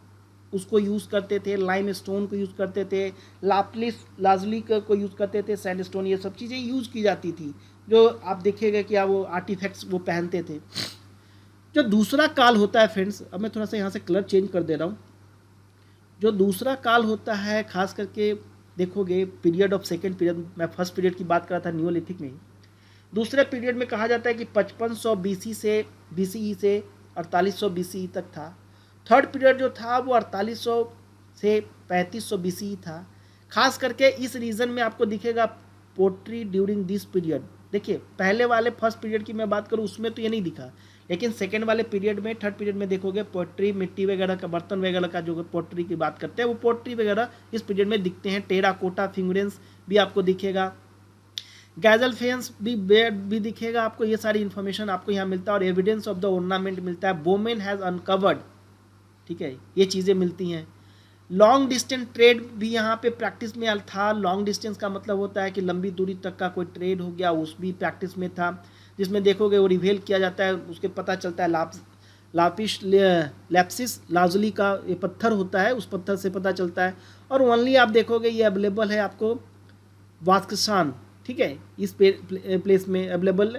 उसको यूज़ करते थे, लाइम स्टोन को यूज़ करते थे, लाजली को यूज़ करते थे, सैंडस्टोन, ये सब चीज़ें यूज़ की जाती थी, जो आप देखिएगा कि वो आर्टिफैक्ट्स वो पहनते थे। जो दूसरा काल होता है फ्रेंड्स, अब मैं थोड़ा सा यहाँ से कलर चेंज कर दे रहा हूँ। जो दूसरा काल होता है खास करके देखोगे पीरियड ऑफ सेकेंड पीरियड, मैं फर्स्ट पीरियड की बात कर रहा था नियोलिथिक में ही, दूसरे पीरियड में कहा जाता है कि 5500 बीसी से बीसीई से 4800 बीसीई तक था। थर्ड पीरियड जो था वो 4800 से 3500 बीसीई था। खास करके इस रीजन में आपको दिखेगा पोट्री ड्यूरिंग दिस पीरियड। देखिए पहले वाले फर्स्ट पीरियड की मैं बात करूँ उसमें तो ये नहीं दिखा, लेकिन सेकेंड वाले पीरियड में, थर्ड पीरियड में देखोगे पोट्री, मिट्टी वगैरह का, बर्तन वगैरह का जो पोट्री की बात करते हैं वो पोट्री वगैरह इस पीरियड में दिखते हैं। टेराकोटा फिंगरेंस भी आपको दिखेगा, गैजल फेंस भी दिखेगा आपको। ये सारी इन्फॉर्मेशन आपको यहाँ मिलता है और एविडेंस ऑफ द ऑर्नामेंट मिलता है। बोमेन हैज़ अनकवर्ड, ठीक है, ये चीज़ें मिलती हैं। लॉन्ग डिस्टेंस ट्रेड भी यहाँ पे प्रैक्टिस में था। लॉन्ग डिस्टेंस का मतलब होता है कि लंबी दूरी तक का कोई ट्रेड हो गया, उस भी प्रैक्टिस में था, जिसमें देखोगे वो रिवेल किया जाता है, उसके पता चलता है लैप्सिस लाजुली का ये पत्थर होता है, उस पत्थर से पता चलता है। और ओनली आप देखोगे ये अवेलेबल है आपको वास्कशान, ठीक है, इस प्लेस में अवेलेबल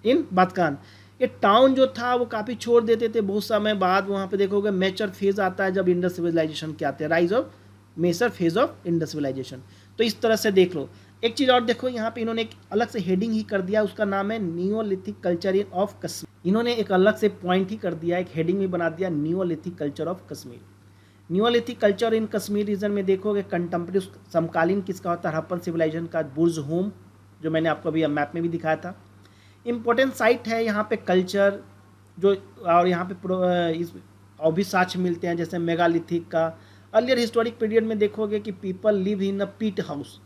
इन बातकान। ये टाउन जो था वो काफ़ी छोड़ देते थे, बहुत समय बाद वहाँ पे देखोगे मेचर फेज आता है जब इंडस सिविलाइजेशन के आते हैं, rise of major phase of Indus civilisation. तो इस तरह से देख लो। एक चीज़ और देखो, यहाँ पे इन्होंने एक अलग से हेडिंग ही कर दिया, उसका नाम है Neolithic culture in of Kashmir. इन्होंने एक अलग से पॉइंट ही कर दिया, एक हेडिंग भी बना दिया, Neolithic culture of Kashmir. Neolithic culture in Kashmir region में देखोगे कंटेम्प्रेरी समकालीन किसका होता है, हड़प्पन सिविलाइजेशन का बुर्ज होम, जो मैंने आपको अभी मैप में भी दिखाया था। इम्पोर्टेंट साइट है यहाँ पे कल्चर जो, और यहाँ पे इस और भी साक्ष्य मिलते हैं जैसे मेगालिथिक का। अर्लियर हिस्टोरिक पीरियड में देखोगे कि पीपल लिव इन अ पीट हाउस,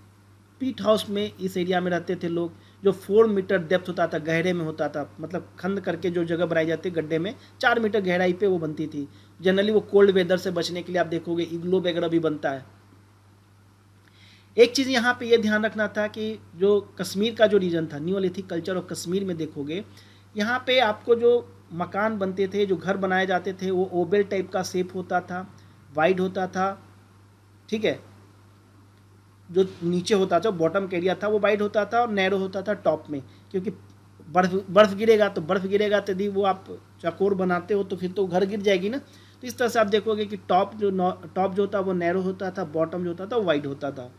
पीट हाउस में इस एरिया में रहते थे लोग, जो 4 मीटर डेप्थ होता था, गहरे में होता था, मतलब खंद करके जो जगह बनाई जाती है गड्ढे में 4 मीटर गहराई पे वो बनती थी। जनरली वो कोल्ड वेदर से बचने के लिए आप देखोगे इग्लो वगैरह भी बनता है। एक चीज़ यहाँ पे ये ध्यान रखना था कि जो कश्मीर का जो रीजन था, नियोलिथिक कल्चर ऑफ कश्मीर में देखोगे यहाँ पे आपको जो मकान बनते थे, जो घर बनाए जाते थे, वो ओबेल टाइप का शेप होता था, वाइड होता था, ठीक है, जो नीचे होता था बॉटम का एरिया था वो वाइड होता था और नैरो होता था टॉप में, क्योंकि बर्फ़ गिरेगा तो यदि वो आप चकोर बनाते हो तो फिर तो घर गिर जाएगी ना। तो इस तरह से आप देखोगे कि टॉप जो होता वो नैरो होता था, बॉटम जो होता था वो वाइड होता था।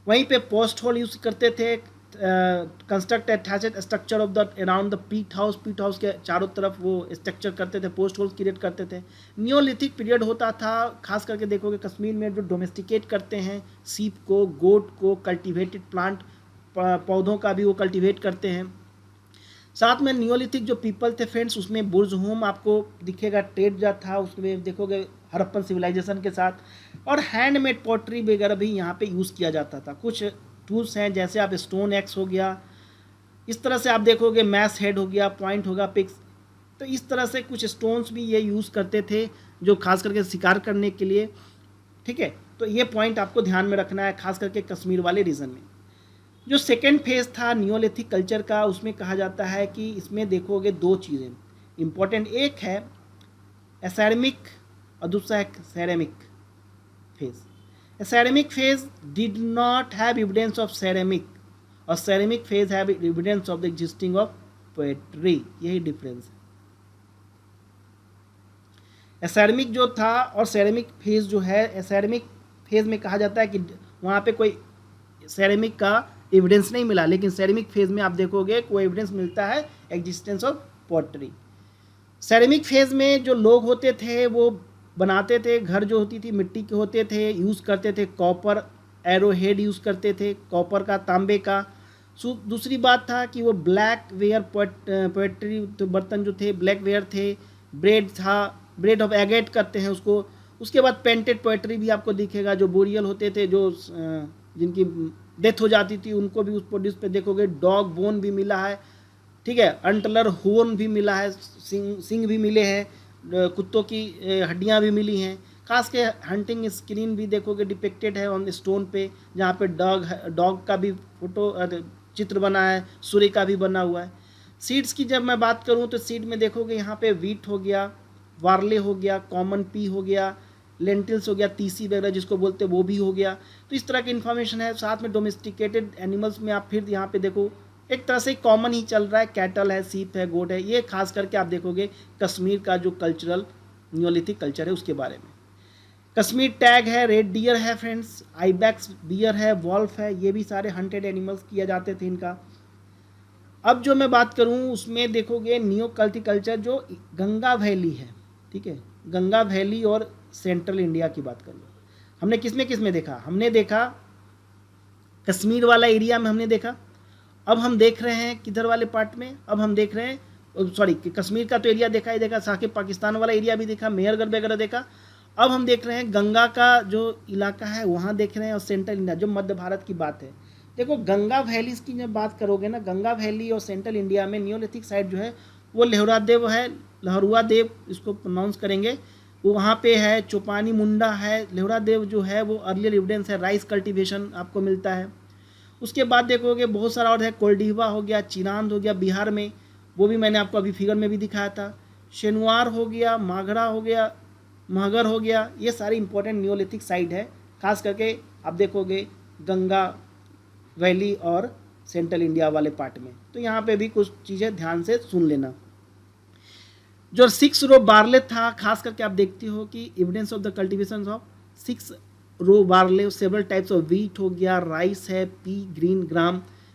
वहीं पे पोस्ट होल यूज़ करते थे, construct attached structure of the around the पीट हाउस के चारों तरफ वो स्ट्रक्चर करते थे, पोस्ट होल्स क्रिएट करते थे। नियोलिथिक पीरियड होता था, खास करके देखोगे कश्मीर में जो डोमेस्टिकेट करते हैं सीप को, गोट को, कल्टिवेटेड प्लांट पौधों का भी वो कल्टिवेट करते हैं। साथ में नियोलिथिक जो पीपल थे फ्रेंड्स, उसमें बुर्ज होम आपको दिखेगा, ट्रेड जा था, उसमें देखोगे हड़प्पन सिविलाइजेशन के साथ, और हैंडमेड पॉटरी वगैरह भी यहाँ पे यूज़ किया जाता था। कुछ टूल्स हैं जैसे आप स्टोन एक्स हो गया, इस तरह से आप देखोगे मैस हेड हो गया, पॉइंट होगा, पिक्स, तो इस तरह से कुछ स्टोन्स भी ये यूज़ करते थे जो खास करके शिकार करने के लिए, ठीक है। तो ये पॉइंट आपको ध्यान में रखना है खास करके कश्मीर वाले रीजन में। जो सेकेंड फेज था नियोलिथिक कल्चर का, उसमें कहा जाता है कि इसमें देखोगे 2 चीज़ें इम्पॉर्टेंट, एक है एसेरमिक और दूसरा है ceramic phase. Ceramic phase did not have evidence of ceramic और ceramic phase have evidence of the existing of poetry, यही डिफरेंस है। ceramic जो था और ceramic phase जो है, ceramic phase में कहा जाता है कि वहाँ पे कोई ceramic का एविडेंस नहीं मिला, लेकिन ceramic phase में आप देखोगे कोई एविडेंस मिलता है existence of pottery. ceramic phase में जो लोग होते थे वो बनाते थे, घर जो होती थी मिट्टी के होते थे, यूज़ करते थे कॉपर एरो हेड यूज़ करते थे, कॉपर का, तांबे का। दूसरी बात था कि वो ब्लैक वेयर पोएट्री तो बर्तन जो थे ब्लैक वेयर थे, ब्रेड था, ब्रेड ऑफ एगेट करते हैं उसको। उसके बाद पेंटेड पोएट्री भी आपको दिखेगा, जो बोरियल होते थे, जो जिनकी डेथ हो जाती थी उनको भी उस प्रोड्यूस पे देखोगे। डॉग बोन भी मिला है, ठीक है, अंटलर होर्न भी मिला है, सिंग भी मिले हैं, कुत्तों की हड्डियां भी मिली हैं। खास के हंटिंग स्क्रीन भी देखोगे डिपिक्टेड है ऑन स्टोन पे, जहाँ पे डॉग का भी फोटो चित्र बना है, सूर्य का भी बना हुआ है। सीड्स की जब मैं बात करूँ तो सीड में देखोगे यहाँ पे वीट हो गया, वार्ले हो गया, कॉमन पी हो गया, लेंटिल्स हो गया, तीसी वगैरह जिसको बोलते हैं वो भी हो गया। तो इस तरह की इन्फॉर्मेशन है। साथ में डोमेस्टिकेटेड एनिमल्स में आप फिर यहाँ पे देखो एक तरह से कॉमन ही चल रहा है, कैटल है, सीप है, गोट है। ये खास करके आप देखोगे कश्मीर का जो कल्चरल नियोलिथिक कल्चर है उसके बारे में। कश्मीर टैग है, रेड डियर है फ्रेंड्स, आईबैक्स डियर है, वॉल्फ है, ये भी सारे हंटेड एनिमल्स किया जाते थे इनका। अब जो मैं बात करूं उसमें देखोगे नियो कल्चर जो गंगा वैली है, ठीक है, गंगा वैली और सेंट्रल इंडिया की बात कर लो। हमने किसमें देखा, हमने देखा कश्मीर वाला एरिया में हमने देखा। अब हम देख रहे हैं किधर वाले पार्ट में, अब हम देख रहे हैं सॉरी कश्मीर का तो एरिया देखा ही देखा, साथ ही पाकिस्तान वाला एरिया भी देखा, मेहरगढ़ वगैरह देखा। अब हम देख रहे हैं गंगा का जो इलाका है वहाँ देख रहे हैं, और सेंट्रल इंडिया जो मध्य भारत की बात है। देखो गंगा वैलीज की जब बात करोगे ना, गंगा वैली और सेंट्रल इंडिया में नियोलिथिक साइट जो है वो लहरुआ देव है, लहरुआ देव इसको प्रोनाउंस करेंगे, वो वहाँ पे है। चौपानी मुंडा है, लहरुआ देव जो है वो अर्लियर एविडेंस है, राइस कल्टीवेशन आपको मिलता है। उसके बाद देखोगे बहुत सारा और है, कोल्डिवा हो गया, चिरांद हो गया बिहार में, वो भी मैंने आपको अभी फिगर में भी दिखाया था। शेनवार हो गया, माघड़ा हो गया, महगर हो गया, ये सारी इंपॉर्टेंट नियोलिथिक साइट है। खास करके आप देखोगे गंगा वैली और सेंट्रल इंडिया वाले पार्ट में, तो यहाँ पे भी कुछ चीज़ें ध्यान से सुन लेना। जो 6 रो बार्ले था, खास करके आप देखते हो कि evidence of the cultivation of 6 row barley, several types of wheat हो गया, राइस है, pea green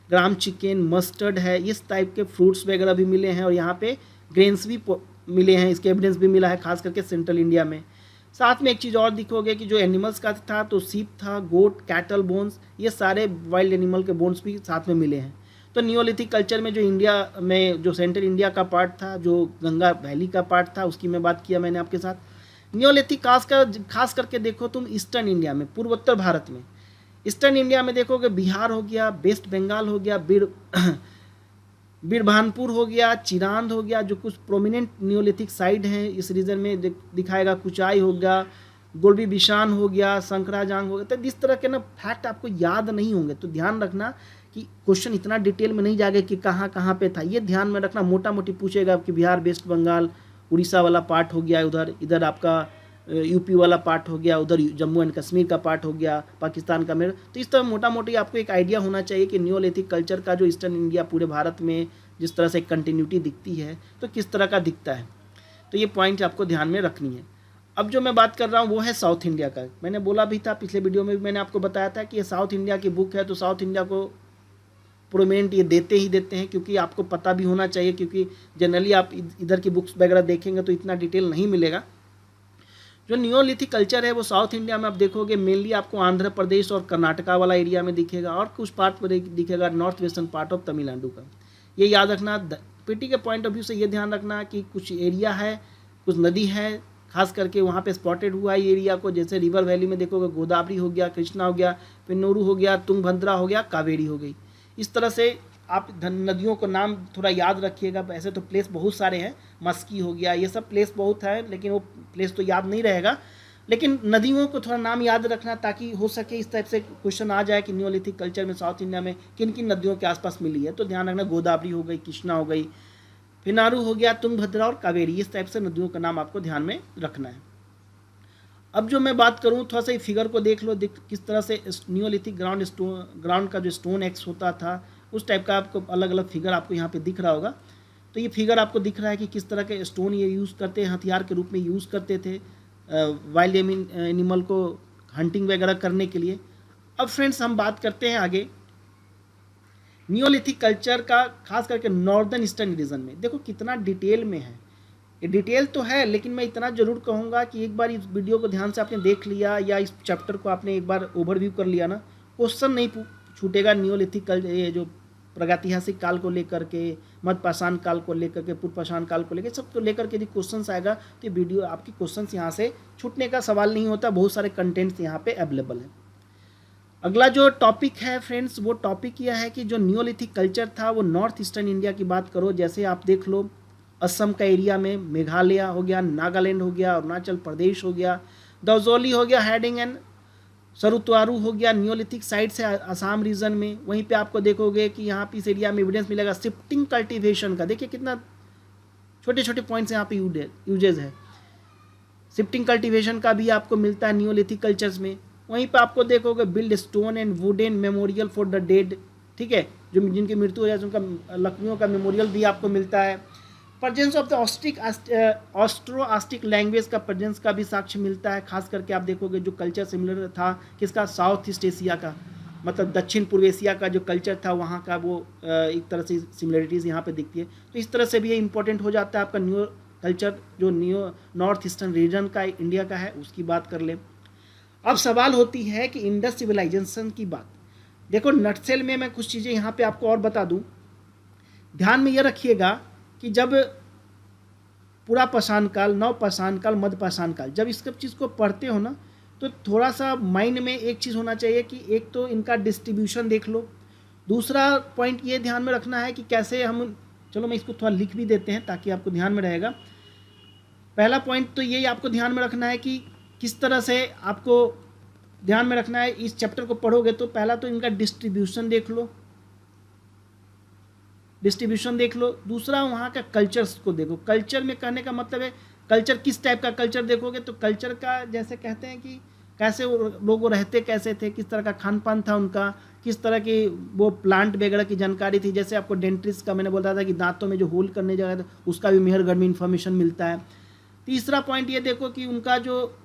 gram chicken, mustard है, इस टाइप के फ्रूट्स वगैरह भी मिले हैं, और यहाँ पे ग्रेन्स भी मिले हैं, इसके एविडेंस भी मिला है खास करके सेंट्रल इंडिया में। साथ में एक चीज़ और दिखोगे कि जो एनिमल्स का था तो सीप था, गोट, कैटल बोन्स, ये सारे वाइल्ड एनिमल के बोन्स भी साथ में मिले हैं। तो नियोलिथिक कल्चर में जो इंडिया में जो सेंट्रल इंडिया का पार्ट था, जो गंगा वैली का पार्ट था, उसकी मैं बात किया मैंने आपके साथ। नियोलिथिक खास करके देखो तुम ईस्टर्न इंडिया में, पूर्वोत्तर भारत में, ईस्टर्न इंडिया में देखोगे बिहार हो गया, वेस्ट बंगाल हो गया, बीरभानपुर हो गया, चिरांद हो गया, जो कुछ प्रोमिनेंट नियोलिथिक साइट हैं इस रीजन में दिखाएगा। कुचाई हो गया, गोल्बी बिशान हो गया, शंकराजांग हो गया। तो इस तरह के ना फैक्ट आपको याद नहीं होंगे, तो ध्यान रखना कि क्वेश्चन इतना डिटेल में नहीं जाएगा कि कहाँ कहाँ पे था, ये ध्यान में रखना। मोटा मोटी पूछेगा कि बिहार, वेस्ट बंगाल, उड़ीसा वाला पार्ट हो गया, उधर इधर आपका यूपी वाला पार्ट हो गया, उधर जम्मू एंड कश्मीर का पार्ट हो गया, पाकिस्तान का मेरे। तो इस तरह मोटा मोटी आपको एक आइडिया होना चाहिए कि नियोलिथिक कल्चर का जो ईस्टर्न इंडिया पूरे भारत में जिस तरह से कंटिन्यूटी दिखती है तो किस तरह का दिखता है, तो ये पॉइंट आपको ध्यान में रखनी है। अब जो मैं बात कर रहा हूँ वो है साउथ इंडिया का। मैंने बोला भी था पिछले वीडियो में भी, मैंने आपको बताया था कि ये साउथ इंडिया की बुक है, तो साउथ इंडिया को प्रोमिनेंट ये देते ही देते हैं, क्योंकि आपको पता भी होना चाहिए, क्योंकि जनरली आप इधर की बुक्स वगैरह देखेंगे तो इतना डिटेल नहीं मिलेगा। जो नियोलिथिक कल्चर है वो साउथ इंडिया में आप देखोगे मेनली आपको आंध्र प्रदेश और कर्नाटका वाला एरिया में दिखेगा, और कुछ पार्ट पर दिखेगा north western part of Tamil Nadu का। ये याद रखना, पीटी के पॉइंट ऑफ व्यू से ये ध्यान रखना कि कुछ एरिया है, कुछ नदी है, खास करके वहाँ पे स्पॉटेड हुआ है एरिया को। जैसे रिवर वैली में देखोगे गोदावरी हो गया, कृष्णा हो गया, पेन्नूरू हो गया, तुंगभद्रा हो गया, कावेरी हो गई। इस तरह से आप नदियों को नाम थोड़ा याद रखिएगा। ऐसे तो प्लेस बहुत सारे हैं, मस्की हो गया, ये सब प्लेस बहुत है, लेकिन वो प्लेस तो याद नहीं रहेगा, लेकिन नदियों को थोड़ा नाम याद रखना ताकि हो सके इस टाइप से क्वेश्चन आ जाए कि नियोलिथिक कल्चर में साउथ इंडिया में किन किन नदियों के आसपास मिली है। तो ध्यान रखना, गोदावरी हो गई, कृष्णा हो गई, पेन्नारू हो गया, तुंगभद्रा और कावेरी, इस टाइप से नदियों का नाम आपको ध्यान में रखना है। अब जो मैं बात करूं, थोड़ा सा फिगर को देख लो, किस तरह से नियोलिथिक ग्राउंड का जो स्टोन एक्स होता था उस टाइप का आपको अलग अलग फिगर आपको यहाँ पे दिख रहा होगा। तो ये फिगर आपको दिख रहा है कि किस तरह के स्टोन ये यूज़ करते हैं, हथियार के रूप में यूज़ करते थे वाइल्ड एनिमल को हंटिंग वगैरह करने के लिए। अब फ्रेंड्स हम बात करते हैं आगे नियोलिथिक कल्चर का, खास करके नॉर्दर्न ईस्टर्न रीजन में। देखो कितना डिटेल में है, ये डिटेल तो है, लेकिन मैं इतना ज़रूर कहूँगा कि एक बार इस वीडियो को ध्यान से आपने देख लिया या इस चैप्टर को आपने एक बार ओवरव्यू कर लिया ना, क्वेश्चन नहीं छूटेगा नियोलिथिक ये जो प्रागैतिहासिक काल को लेकर के, मध्यपाषाण काल को लेकर के, पूर्वपाषाण काल को लेकर, सब को लेकर के यदि क्वेश्चंस आएगा तो ये वीडियो आपकी क्वेश्चंस यहाँ से छूटने का सवाल नहीं होता, बहुत सारे कंटेंट्स यहाँ पे अवेलेबल है। अगला जो टॉपिक है फ्रेंड्स, वो टॉपिक यह है कि जो नियोलिथिक कल्चर था वो नॉर्थ ईस्टर्न इंडिया की बात करो, जैसे आप देख लो असम का एरिया में, मेघालय हो गया, नागालैंड हो गया, अरुणाचल प्रदेश हो गया, दौजोली हो गया, हैडिंग एंड सरुतवारू हो गया, नियोलिथिक साइट से असम रीजन में। वहीं पे आपको देखोगे कि यहाँ पे इस एरिया में एविडेंस मिलेगा शिफ्टिंग कल्टीवेशन का। देखिए कितना छोटे छोटे पॉइंट्स यहाँ पे यूजेज है, शिफ्टिंग कल्टीवेशन का भी आपको मिलता है नियोलिथिक कल्चर्स में। वहीं पे आपको देखोगे build stone and wooden memorial for the dead, ठीक है, जो जिनकी मृत्यु हो जाए उनका लकड़ियों का मेमोरियल भी आपको मिलता है। प्रेजेंस ऑफ द ऑस्ट्रो-आस्टिक लैंग्वेज का प्रेजेंस का भी साक्ष्य मिलता है। खास करके आप देखोगे जो कल्चर सिमिलर था किसका, साउथ ईस्ट एशिया का, मतलब दक्षिण पूर्व एशिया का जो कल्चर था वहाँ का, वो एक तरह से सिमिलरिटीज़ यहाँ पे दिखती है। तो इस तरह से भी ये इंपॉर्टेंट हो जाता है आपका न्यू कल्चर जो नॉर्थ ईस्टर्न रीजन का इंडिया का है उसकी बात कर ले। अब सवाल होती है कि इंडस सिविलाइजेशन की बात। देखो नटसेल में मैं कुछ चीज़ें यहाँ पे आपको और बता दूँ। ध्यान में ये रखिएगा कि जब पूरा पाषाण काल, नव पाषाण काल, मध्य पाषाण काल, जब इस सब चीज़ को पढ़ते हो ना तो थोड़ा सा माइंड में एक चीज़ होना चाहिए कि एक तो इनका डिस्ट्रीब्यूशन देख लो, दूसरा पॉइंट ये ध्यान में रखना है कि कैसे हम, चलो मैं इसको थोड़ा लिख भी देते हैं ताकि आपको ध्यान में रहेगा। पहला पॉइंट तो यही आपको ध्यान में रखना है कि किस तरह से आपको ध्यान में रखना है इस चैप्टर को पढ़ोगे। तो पहला तो इनका डिस्ट्रीब्यूशन देख लो, डिस्ट्रीब्यूशन देख लो। दूसरा वहाँ का कल्चर्स को देखो। कल्चर में कहने का मतलब है कल्चर किस टाइप का कल्चर देखोगे तो कल्चर का जैसे कहते हैं कि कैसे लोग रहते कैसे थे, किस तरह का खान पान था उनका, किस तरह की वो प्लांट वगैरह की जानकारी थी। जैसे आपको डेंटिस्ट का मैंने बोला था कि दांतों में जो होल करने जगह था उसका भी मेहरगढ़ में इन्फॉर्मेशन मिलता है। तीसरा पॉइंट ये देखो कि उनका जो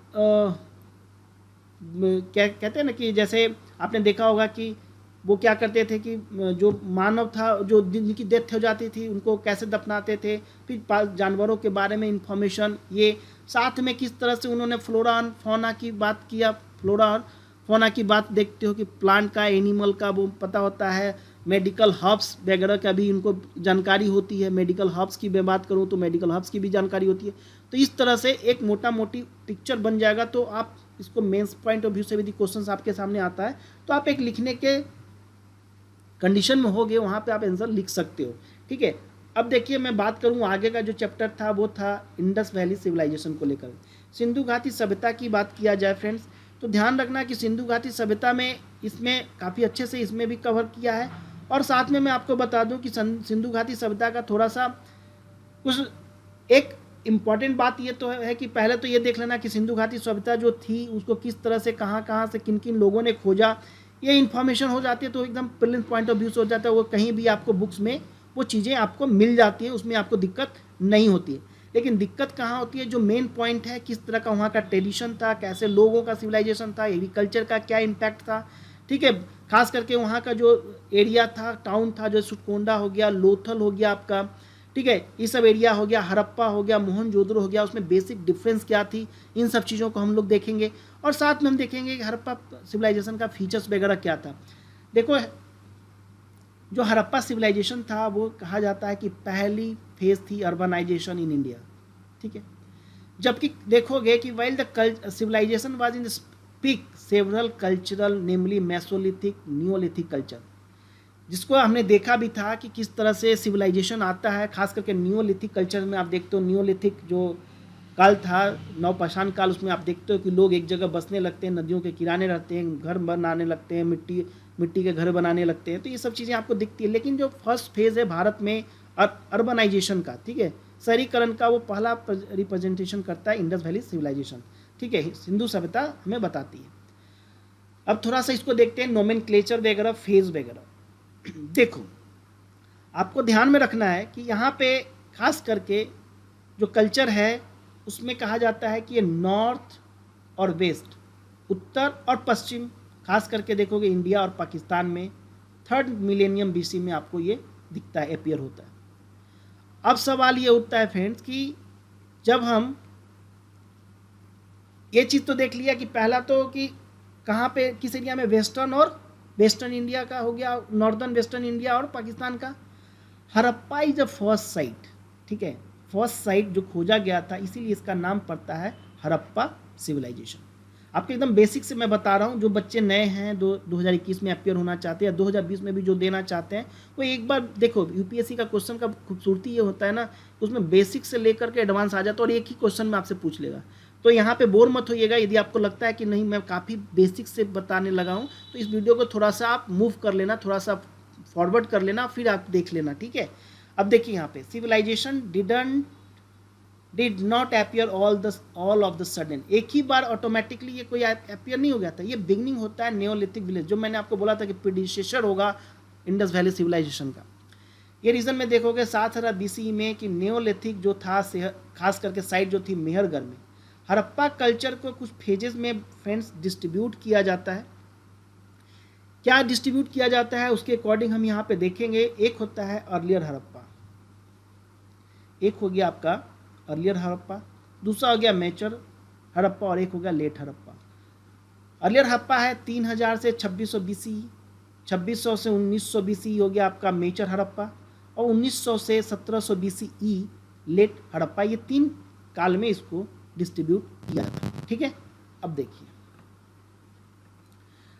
क्या कहते हैं ना कि जैसे आपने देखा होगा कि वो क्या करते थे कि जो मानव था जो जिनकी डेथ हो जाती थी उनको कैसे दफनाते थे, फिर जानवरों के बारे में इंफॉर्मेशन, ये साथ में किस तरह से उन्होंने फ्लोरा और फौना की बात किया। फ्लोरा और फौना की बात देखते हो कि प्लांट का, एनिमल का वो पता होता है, मेडिकल हर्ब्स वगैरह का भी उनको जानकारी होती है। मेडिकल हर्ब्स की मैं बात करूँ तो मेडिकल हर्ब्स की भी जानकारी होती है। तो इस तरह से एक मोटा मोटी पिक्चर बन जाएगा। तो आप इसको मेंस पॉइंट ऑफ व्यू से भी क्वेश्चन आपके सामने आता है तो आप एक लिखने के कंडीशन में होगे, वहाँ पे आप आंसर लिख सकते हो। ठीक है, अब देखिए मैं बात करूँ आगे का जो चैप्टर था वो था इंडस वैली सिविलाइजेशन को लेकर। सिंधु घाटी सभ्यता की बात किया जाए फ्रेंड्स तो ध्यान रखना कि सिंधु घाटी सभ्यता में इसमें काफ़ी अच्छे से इसमें भी कवर किया है। और साथ में मैं आपको बता दूं कि सिंधु घाटी सभ्यता का थोड़ा सा कुछ एक इम्पॉर्टेंट बात ये तो है कि पहले तो ये देख लेना कि सिंधु घाटी सभ्यता जो थी उसको किस तरह से कहाँ से किन किन लोगों ने खोजा, ये इन्फॉर्मेशन हो जाती है तो एकदम प्रिलिम्स पॉइंट ऑफ व्यू से हो जाता है। वो कहीं भी आपको बुक्स में वो चीज़ें आपको मिल जाती हैं, उसमें आपको दिक्कत नहीं होती है। लेकिन दिक्कत कहाँ होती है, जो मेन पॉइंट है किस तरह का वहाँ का ट्रेडिशन था, कैसे लोगों का सिविलाइजेशन था, एग्रीकल्चर का क्या इम्पैक्ट था। ठीक है, खास करके वहाँ का जो एरिया था, टाउन था, जो सुटकोंडा हो गया, लोथल हो गया आपका, ठीक है, ये सब एरिया हो गया, हड़प्पा हो गया, मोहनजोदड़ो हो गया, उसमें बेसिक डिफरेंस क्या थी, इन सब चीज़ों को हम लोग देखेंगे। और साथ में हम देखेंगे कि हड़प्पा सिविलाइजेशन का फीचर्स वगैरह क्या था। देखो जो हड़प्पा सिविलाइजेशन था वो कहा जाता है कि पहली फेज थी अर्बनाइजेशन इन इंडिया। ठीक है, जबकि देखोगे कि while the civilisation was in the peak several cultural namely Mesolithic, Neolithic culture, जिसको हमने देखा भी था कि किस तरह से सिविलाइजेशन आता है। खास करके नियोलिथिक कल्चर में आप देखते हो, नियोलिथिक जो काल था, नवपाषाण काल, उसमें आप देखते हो कि लोग एक जगह बसने लगते हैं, नदियों के किनारे रहते हैं, घर बनाने लगते हैं, मिट्टी के घर बनाने लगते हैं। तो ये सब चीज़ें आपको दिखती है। लेकिन जो फर्स्ट फेज़ है भारत में अर्बनाइजेशन का, ठीक है, शहरीकरण का, वो पहला रिप्रेजेंटेशन करता है इंडस वैली सिविलाइजेशन। ठीक है, सिंधु सभ्यता हमें बताती है। अब थोड़ा सा इसको देखते हैं, नोमेनक्लेचर वगैरह, फेज वगैरह। देखो आपको ध्यान में रखना है कि यहाँ पे खास करके जो कल्चर है उसमें कहा जाता है कि ये नॉर्थ और वेस्ट, उत्तर और पश्चिम, खास करके देखोगे इंडिया और पाकिस्तान में 3rd मिलेनियम BC में आपको ये दिखता है, अपीयर होता है। अब सवाल ये उठता है फ्रेंड्स कि जब हम ये चीज़ तो देख लिया कि पहला तो कि कहाँ पे किस एरिया में, वेस्टर्न इंडिया का हो गया, नॉर्दर्न वेस्टर्न इंडिया और पाकिस्तान का। Harappa is the first sight, ठीक है, फर्स्ट साइट जो खोजा गया था, इसीलिए इसका नाम पड़ता है हड़प्पा सिविलाइजेशन। आपको एकदम बेसिक से मैं बता रहा हूँ, जो बच्चे नए हैं 2021 में अपीयर होना चाहते हैं या 2020 में भी जो देना चाहते हैं, वो एक बार देखो UPSC का क्वेश्चन का खूबसूरती ये होता है ना, उसमें बेसिक से लेकर के एडवांस आ जाता है और एक ही क्वेश्चन में आपसे पूछ लेगा। तो यहाँ पे बोर मत होइएगा। यदि आपको लगता है कि नहीं मैं काफ़ी बेसिक से बताने लगा हूँ तो इस वीडियो को थोड़ा सा आप मूव कर लेना, थोड़ा सा फॉरवर्ड कर लेना, फिर आप देख लेना। ठीक है, अब देखिए यहाँ पे civilisation did not appear all of the sudden, एक ही बार ऑटोमेटिकली ये कोई अपीयर नहीं हो गया था। ये बिगनिंग होता है नियोलिथिक विलेज, जो मैंने आपको बोला था कि प्रीडिसेसर होगा इंडस वैली सिविलाइजेशन का। ये रीजन में देखोगे 7000 BCE में कि नियोलिथिक जो था खास करके साइट जो थी मेहरगढ़ में, हड़प्पा कल्चर को कुछ फेजेस में फ्रेंड्स डिस्ट्रीब्यूट किया जाता है। क्या डिस्ट्रीब्यूट किया जाता है उसके अकॉर्डिंग हम यहाँ पे देखेंगे। एक होता है अर्लियर हड़प्पा, एक हो गया आपका अर्लियर हड़प्पा, दूसरा हो गया मेचर हड़प्पा और एक हो गया लेट हड़प्पा। अर्लियर हड़प्पा है 3000 से 2600 BCE, 2600 से 1900 BCE हो गया आपका मेचर हड़प्पा, और 1900 से 1700 BCE लेट हड़प्पा। ये 3 काल में इसको डिस्ट्रीब्यूट किया था। ठीक है, अब देखिए,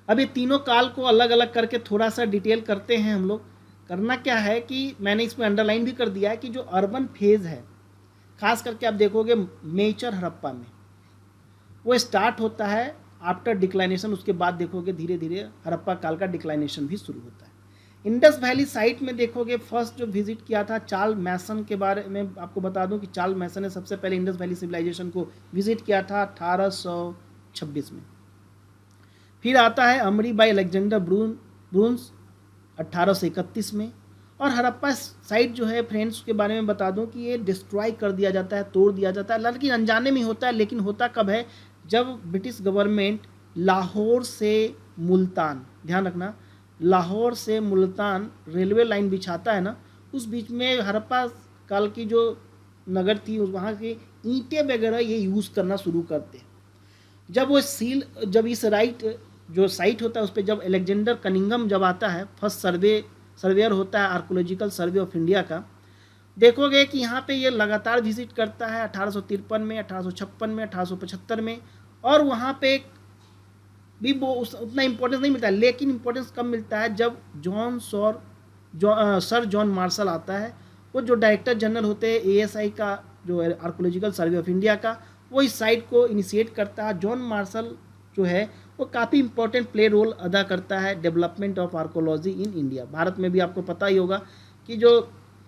अब ये तीनों काल को अलग अलग करके थोड़ा सा डिटेल करते हैं हम लोग। करना क्या है कि मैंने इसमें अंडरलाइन भी कर दिया है कि जो अर्बन फेज है, खास करके आप देखोगे मेचर हड़प्पा में, वो स्टार्ट होता है आफ्टर डिक्लाइनेशन। उसके बाद देखोगे धीरे धीरे हड़प्पा काल का डिक्लाइनेशन भी शुरू होता है। इंडस वैली साइट में देखोगे फर्स्ट जो विजिट किया था चार्ल्स मैसन के बारे में आपको बता दूं कि चार्ल्स मैसन ने सबसे पहले इंडस वैली सिविलाइजेशन को विजिट किया था 1826 में। फिर आता है अमरी बाई अलेक्जेंडर ब्रून्स 1831 में। और हड़प्पा साइट जो है फ्रेंड्स के बारे में बता दूं कि ये डिस्ट्रॉय कर दिया जाता है, तोड़ दिया जाता है, लेकिन अनजाने में होता है। लेकिन होता कब है, जब ब्रिटिश गवर्नमेंट लाहौर से मुल्तान, ध्यान रखना, लाहौर से मुल्तान रेलवे लाइन बिछाता है ना, उस बीच में हड़प्पा काल की जो नगर थी वहाँ की ईंटें वगैरह ये यूज़ करना शुरू करते हैं। जब वो जब इस जो साइट होता है उस पर जब अलेक्जेंडर कनिंघम जब आता है, फर्स्ट सर्वेयर होता है आर्कोलॉजिकल सर्वे ऑफ इंडिया का, देखोगे कि यहाँ पे ये लगातार विजिट करता है 1853 में, 1856 में, 1875 में। और वहाँ पे भी वो उतना इम्पोर्टेंस नहीं मिलता है, लेकिन इम्पोर्टेंस कब मिलता है जब सर जॉन मार्शल आता है। वो जो डायरेक्टर जनरल होते हैं ASI का, जो आर्कोलॉजिकल सर्वे ऑफ इंडिया का, वो इस साइट को इनिशिएट करता है। जॉन मार्शल जो है वो काफ़ी इंपॉर्टेंट प्ले रोल अदा करता है development of archaeology in India. Bharat में भी आपको पता ही होगा कि जो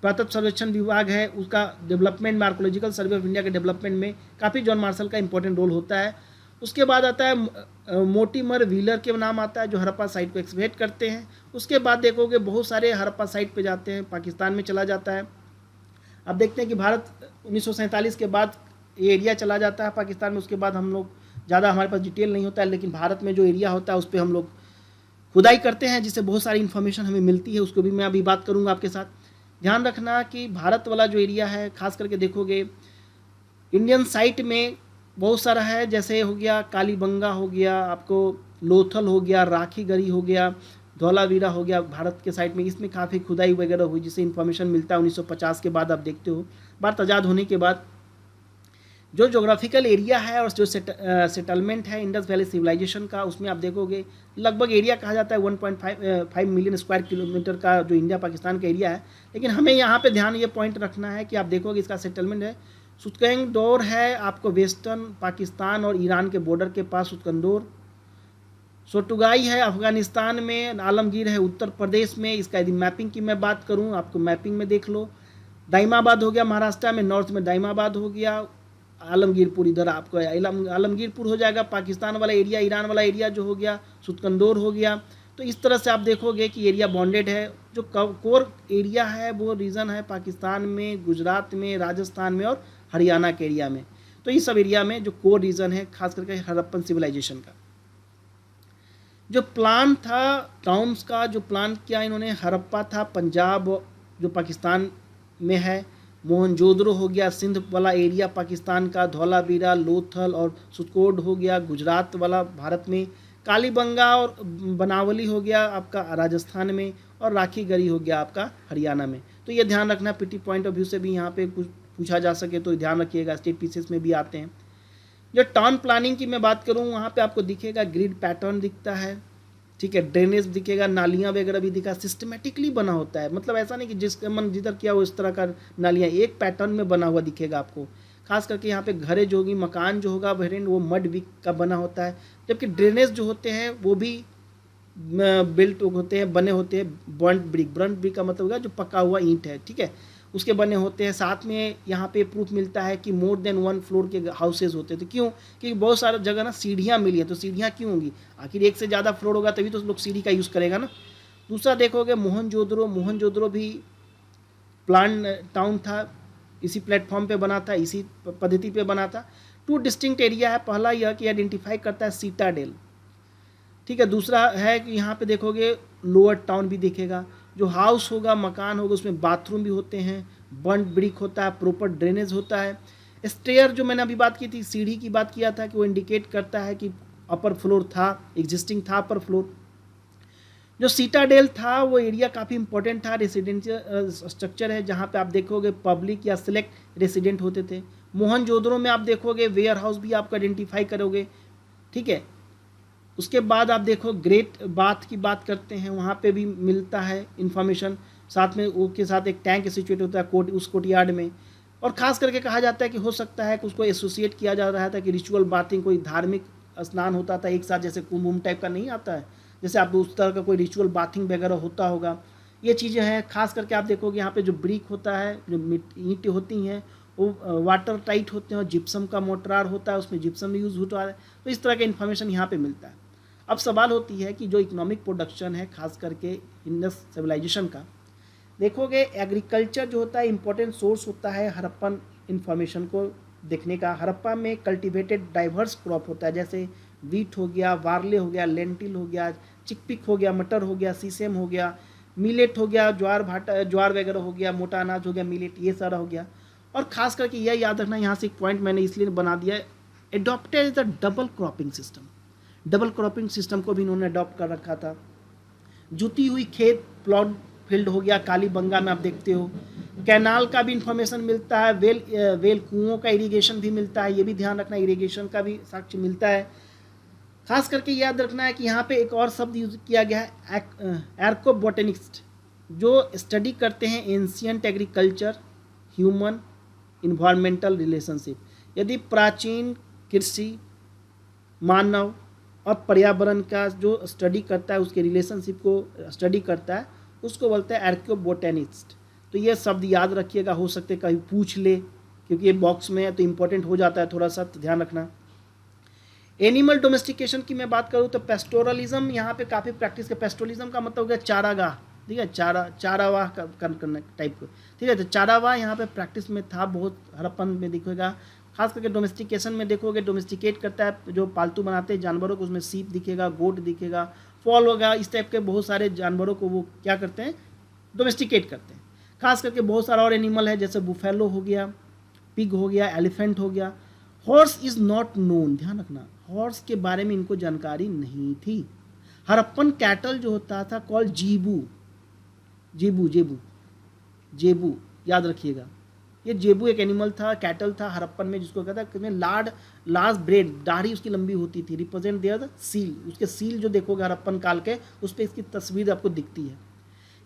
पुरातत्व सर्वेक्षण विभाग है उसका डेवलपमेंट में, आर्कोलॉजिकल सर्वे ऑफ इंडिया के डेवलपमेंट में काफ़ी जॉन मार्शल का इंपॉर्टेंट रोल होता है। उसके बाद आता है मोटिमर व्हीलर के नाम आता है जो हड़प्पा साइट को एक्सकवेट करते हैं। उसके बाद देखोगे बहुत सारे हड़प्पा साइट पे जाते हैं, पाकिस्तान में चला जाता है। अब देखते हैं कि भारत 1947 के बाद ये एरिया चला जाता है पाकिस्तान में। उसके बाद हम लोग ज़्यादा, हमारे पास डिटेल नहीं होता है, लेकिन भारत में जो एरिया होता है उस पर हम लोग खुदाई करते हैं जिससे बहुत सारी इन्फॉर्मेशन हमें मिलती है। उसको भी मैं अभी बात करूँगा आपके साथ। ध्यान रखना कि भारत वाला जो एरिया है, खास करके देखोगे इंडियन साइट में बहुत सारा है, जैसे हो गया कालीबंगा हो गया, आपको लोथल हो गया, राखीगढ़ी हो गया, धौलावीरा हो गया भारत के साइड में। इसमें काफ़ी खुदाई वगैरह हुई जिससे इन्फॉर्मेशन मिलता है 1950 के बाद। आप देखते हो भारत आज़ाद होने के बाद जो जोग्राफिकल एरिया है और जो सेटलमेंट है इंडस वैली सिविलाइजेशन का, उसमें आप देखोगे लगभग एरिया कहा जाता है 1.5 मिलियन स्क्वायर किलोमीटर का जो इंडिया पाकिस्तान का एरिया है। लेकिन हमें यहाँ पे ध्यान ये पॉइंट रखना है कि आप देखोगे इसका सेटलमेंट है सुतकंदोर है आपको वेस्टर्न पाकिस्तान और ईरान के बॉर्डर के पास सुतकंदोर। सोटुगाई है अफगानिस्तान में, आलमगीर है उत्तर प्रदेश में। इसका यदि मैपिंग की मैं बात करूँ आपको मैपिंग में देख लो, दाइमाबाद हो गया महाराष्ट्र में, नॉर्थ में दाइमाबाद हो गया, आलमगीरपुर इधर आपको आलमगीरपुर हो जाएगा, पाकिस्तान वाला एरिया, ईरान वाला एरिया जो हो गया सुतकंदोर हो गया। तो इस तरह से आप देखोगे कि एरिया बॉन्डेड है। जो कोर एरिया है वो रीजन है पाकिस्तान में, गुजरात में, राजस्थान में और हरियाणा के एरिया में। तो इस सब एरिया में जो कोर रीजन है खास करके हड़प्पन सिविलाइजेशन का जो प्लान था, टाउन्स का जो प्लान किया इन्होंने, हड़प्पा था पंजाब जो पाकिस्तान में है, मोहनजोदड़ो हो गया सिंध वाला एरिया पाकिस्तान का, धौलावीरा, लोथल और सुतकोट हो गया गुजरात वाला भारत में, कालीबंगा और बनावली हो गया आपका राजस्थान में, और राखीगढ़ी हो गया आपका हरियाणा में। तो ये ध्यान रखना, पीटी पॉइंट ऑफ व्यू से भी यहाँ पे कुछ पूछा जा सके तो ध्यान रखिएगा, स्टेट पीसेस में भी आते हैं। जो टाउन प्लानिंग की मैं बात करूँ वहाँ पे आपको दिखेगा ग्रिड पैटर्न दिखता है, ठीक है, ड्रेनेज दिखेगा, नालियाँ वगैरह भी दिखा, सिस्टमेटिकली बना होता है। मतलब ऐसा नहीं कि जिसका मन जिधर किया हो इस तरह का नालियाँ एक पैटर्न में बना हुआ दिखेगा आपको। खास करके यहाँ पे घरें जो होगी, मकान जो होगा वो मड विक का बना होता है, जबकि ड्रेनेज जो होते हैं वो भी बिल्ट होते हैं, बने होते हैं बर्न्ट ब्रिक का मतलब होगा जो पका हुआ ईंट है, ठीक है, उसके बने होते हैं। साथ में यहाँ पे प्रूफ मिलता है कि मोर देन 1 फ्लोर के हाउसेज होते थे। क्यों? क्योंकि बहुत सारा जगह ना सीढ़ियाँ मिली हैं, तो सीढ़ियाँ क्यों होंगी? आखिर एक से ज़्यादा फ्लोर होगा तभी तो लोग सीढ़ी का यूज़ करेगा ना। दूसरा देखोगे मोहनजोदड़ो भी प्लान टाउन था, इसी प्लेटफॉर्म पे बना था, इसी पद्धति पे बना था। 2 डिस्टिंक्ट एरिया है। पहला यह कि आइडेंटिफाई करता है सीटाडेल, ठीक है। दूसरा है कि यहाँ पे देखोगे लोअर टाउन भी दिखेगा। जो हाउस होगा, मकान होगा, उसमें बाथरूम भी होते हैं, बर्न ब्रिक होता है, प्रॉपर ड्रेनेज होता है। स्टेयर जो मैंने अभी बात की थी, सीढ़ी की बात किया था कि वो इंडिकेट करता है कि अपर फ्लोर था, एग्जिस्टिंग था अपर फ्लोर। जो सीटाडेल था वो एरिया काफ़ी इंपॉर्टेंट था, रेसिडेंशियल स्ट्रक्चर है जहाँ पे आप देखोगे पब्लिक या सिलेक्ट रेसिडेंट होते थे। मोहनजोदड़ो में आप देखोगे वेयर हाउस भी आपको आइडेंटिफाई करोगे, ठीक है। उसके बाद आप देखो ग्रेट बाथ की बात करते हैं, वहाँ पे भी मिलता है इन्फॉर्मेशन। साथ में वो के साथ एक टैंक सिचुएट होता है कोर्ट, उस कोर्टयार्ड में। और ख़ास करके कहा जाता है कि हो सकता है कि उसको एसोसिएट किया जा रहा था कि रिचुअल बाथिंग, कोई धार्मिक स्नान होता था एक साथ, जैसे कुंभ टाइप का नहीं आता है, जैसे आप उस तरह का कोई रिचुअल बाथिंग वगैरह होता होगा। ये चीज़ें हैं। खास करके आप देखोगे यहाँ पे जो ब्रिक होता है, जो ईंट होती हैं, वो वाटर टाइट होते हैं और जिप्सम का मोटरार होता है, उसमें जिप्सम यूज़ होता है। तो इस तरह का इन्फॉर्मेशन यहाँ पे मिलता है। अब सवाल होती है कि जो इकोनॉमिक प्रोडक्शन है खास करके इंडस सिविलाइजेशन का, देखोगे एग्रीकल्चर जो होता है इंपॉर्टेंट सोर्स होता है हड़प्पन इन्फॉर्मेशन को देखने का। हड़प्पा में कल्टिवेटेड डाइवर्स क्रॉप होता है, जैसे वीट हो गया, वार्ले हो गया, लेंटिल हो गया, चिकपिक हो गया, मटर हो गया, सीसेम हो गया, मिलेट हो गया, ज्वार भाटा, ज्वार वगैरह हो गया, मोटा अनाज हो गया, मिलेट, ये सारा हो गया। और ख़ास करके यह याद रखना, यहाँ से एक पॉइंट मैंने इसलिए बना दिया है, adopted the double cropping system. Double cropping system को भी इन्होंने अडॉप्ट कर रखा था। जुती हुई खेत, प्लॉट फील्ड हो गया, कालीबंगा में आप देखते हो। कैनाल का भी इंफॉर्मेशन मिलता है, वेल कुओं का इरिगेशन भी मिलता है, ये भी ध्यान रखना, इरिगेशन का भी साक्ष्य मिलता है। खास करके याद रखना है कि यहाँ पे एक और शब्द यूज किया गया है, एर्कोबोटेनिस्ट, जो स्टडी करते हैं ancient agriculture, human environmental relationship. यदि प्राचीन कृषि, मानव और पर्यावरण का जो स्टडी करता है, उसके रिलेशनशिप को स्टडी करता है, उसको बोलते हैं आर्कियोबोटेनिस्ट। तो ये शब्द याद रखिएगा, हो सकते कहीं पूछ ले, क्योंकि ये बॉक्स में है तो इंपॉर्टेंट हो जाता है थोड़ा सा, तो ध्यान रखना। एनिमल डोमेस्टिकेशन की मैं बात करूँ तो पेस्टोरलिज्म यहाँ पे काफ़ी प्रैक्टिस है। पेस्टोरलिज्म का मतलब हो गया चारागाह, ठीक है, चारावाह करना टाइप को, ठीक है। तो चारावाह यहाँ पे प्रैक्टिस में था, बहुत हड़प्पन में दिखेगा। खास करके डोमेस्टिकेशन में देखोगे, डोमेस्टिकेट करता है जो पालतू बनाते हैं जानवरों को, उसमें सीप दिखेगा, गोट दिखेगा, फॉल होगा, इस टाइप के बहुत सारे जानवरों को वो क्या करते हैं, डोमेस्टिकेट करते हैं। खास करके बहुत सारा और एनिमल है, जैसे बुफेलो हो गया, पिग हो गया, एलिफेंट हो गया। हॉर्स इज़ नॉट नोन, ध्यान रखना, हॉर्स के बारे में इनको जानकारी नहीं थी। हड़प्पन कैटल जो होता था कॉल जीबू, जेबू जेबू जेबू, याद रखिएगा। ये जेबू एक एनिमल था, कैटल था हड़प्पन में, जिसको कहता है कि लार्ज ब्रेड, दाढ़ी उसकी लंबी होती थी, रिप्रेजेंट देयर सील। उसके सील जो देखोगे हड़प्पन काल के, उस पर इसकी तस्वीर आपको दिखती है।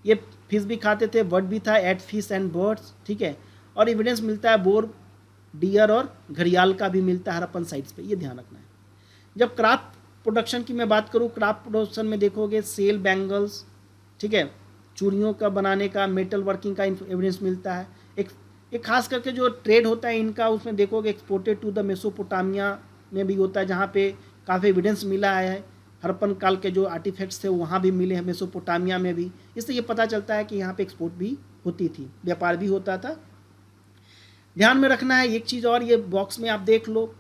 ये फिश भी खाते थे, बर्ड भी था, एट फिश एंड बर्ड्स, ठीक है। और एविडेंस मिलता है बोर, डियर और घड़ियाल का भी मिलता है हड़प्पन साइट्स पे, ये ध्यान रखना है। जब क्राफ्ट प्रोडक्शन की मैं बात करूँ, क्राफ्ट प्रोडक्शन में देखोगे सेल, बैंगल्स, ठीक है, चूड़ियों का बनाने का, मेटल वर्किंग का एविडेंस मिलता है। एक खास करके जो ट्रेड होता है इनका, उसमें देखोगे एक्सपोर्टेड टू द मेसोपोटामिया में भी होता है, जहाँ पे काफ़ी एविडेंस मिला है। हड़प्पन काल के जो आर्टिफैक्ट्स थे वहाँ भी मिले हैं, मेसोपोटामिया में भी। इससे ये पता चलता है कि यहाँ पे एक्सपोर्ट भी होती थी, व्यापार भी होता था। ध्यान में रखना है एक चीज़ और, ये बॉक्स में आप देख लो,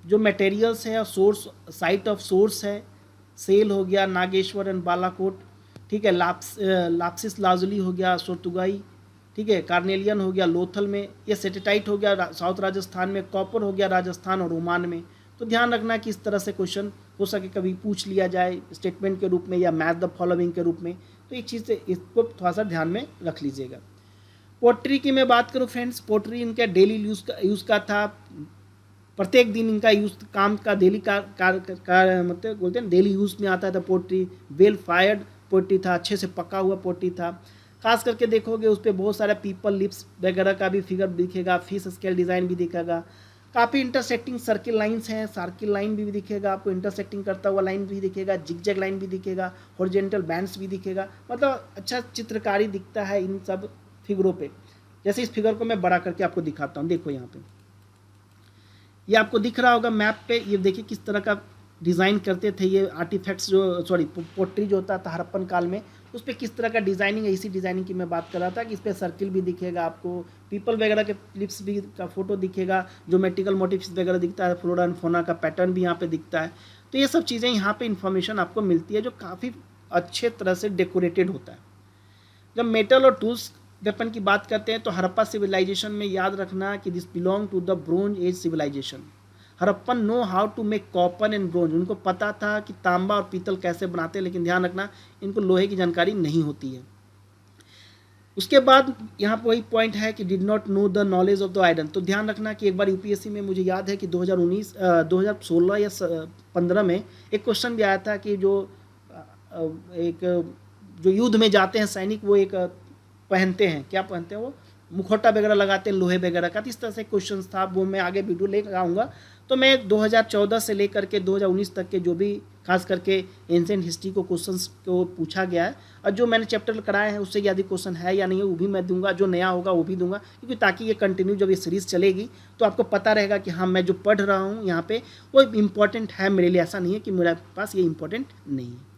जो मटेरियल्स है, सोर्स, साइट ऑफ सोर्स है, सेल हो गया, नागेश्वर एंड बालाकोट, ठीक है, लाप्सिस लाजुली हो गया, सोतुगाई, ठीक है, कार्नेलियन हो गया लोथल में, ये सेटेटाइट हो गया साउथ राजस्थान में, कॉपर हो गया राजस्थान और ओमान में। तो ध्यान रखना कि इस तरह से क्वेश्चन हो सके कभी पूछ लिया जाए स्टेटमेंट के रूप में या मैच द फॉलोइंग के रूप में, तो एक चीज़ से इसको थोड़ा सा ध्यान में रख लीजिएगा। पोट्री की मैं बात करूँ फ्रेंड्स, पोट्री इनका डेली यूज़ का था, प्रत्येक दिन इनका यूज़, काम का डेली का मतलब बोलते हैं डेली यूज़ में आता था पोट्री। वेल फायर्ड पोट्री था, अच्छे से पका हुआ पोट्री था। खास करके देखोगे उस पर बहुत सारा पीपल लिप्स वगैरह का भी फिगर दिखेगा, फिश स्केल डिज़ाइन भी दिखेगा, काफ़ी इंटरसेक्टिंग सर्किल लाइंस हैं, सर्किल लाइन भी दिखेगा आपको, इंटरसेक्टिंग करता हुआ लाइन भी दिखेगा, जिगजैग लाइन भी दिखेगा, हॉरिजॉन्टल बैंड्स भी दिखेगा। मतलब अच्छा चित्रकारी दिखता है इन सब फिगरों पे। जैसे इस फिगर को मैं बड़ा करके आपको दिखाता हूँ, देखो यहाँ पे ये आपको दिख रहा होगा मैप पे। ये देखिए किस तरह का डिज़ाइन करते थे ये आर्टिफैक्ट्स, जो पोट्री जो होता था हड़प्पन काल में, उस पर किस तरह का डिज़ाइनिंग है, इसी डिज़ाइनिंग की मैं बात कर रहा था कि इस पर सर्किल भी दिखेगा आपको, पीपल वगैरह के लिप्स भी का फोटो दिखेगा, ज्योमेट्रिकल मोटिव्स वगैरह दिखता है, फ्लोरा एंड फोना का पैटर्न भी यहाँ पे दिखता है। तो ये सब चीज़ें यहाँ पे इन्फॉर्मेशन आपको मिलती है जो काफ़ी अच्छे तरह से डेकोरेटेड होता है। जब मेटल और टूल्स वेपन की बात करते हैं तो हड़प्पा सिविलाइजेशन में याद रखना कि this belong to the bronze age civilisation. Harappan know how to make copper and bronze, उनको पता था कि तांबा और पीतल कैसे बनाते हैं, लेकिन ध्यान रखना इनको लोहे की जानकारी नहीं होती है। उसके बाद यहाँ पर वही पॉइंट है कि did not know the knowledge of the iron. तो ध्यान रखना कि एक बार यूपीएससी में मुझे याद है कि 2016 या 15 में एक क्वेश्चन भी आया था कि जो युद्ध में जाते हैं सैनिक वो एक पहनते हैं, क्या पहनते हैं वो, मुखौटा वगैरह लगाते हैं लोहे वगैरह का। तो इस तरह से क्वेश्चन था, वो मैं आगे वीडियो लेकर आऊँगा। तो मैं 2014 से लेकर के 2019 तक के जो भी खास करके एंशिएंट हिस्ट्री को क्वेश्चंस को पूछा गया है और जो मैंने चैप्टर कराए हैं उससे यदि क्वेश्चन है या नहीं है वो भी मैं दूंगा, जो नया होगा वो भी दूंगा, क्योंकि ताकि ये कंटिन्यू जब ये सीरीज़ चलेगी तो आपको पता रहेगा कि हाँ मैं जो पढ़ रहा हूँ यहाँ पे वो इंपॉर्टेंट है मेरे लिए, ऐसा नहीं है कि मेरे पास ये इंपॉर्टेंट नहीं है।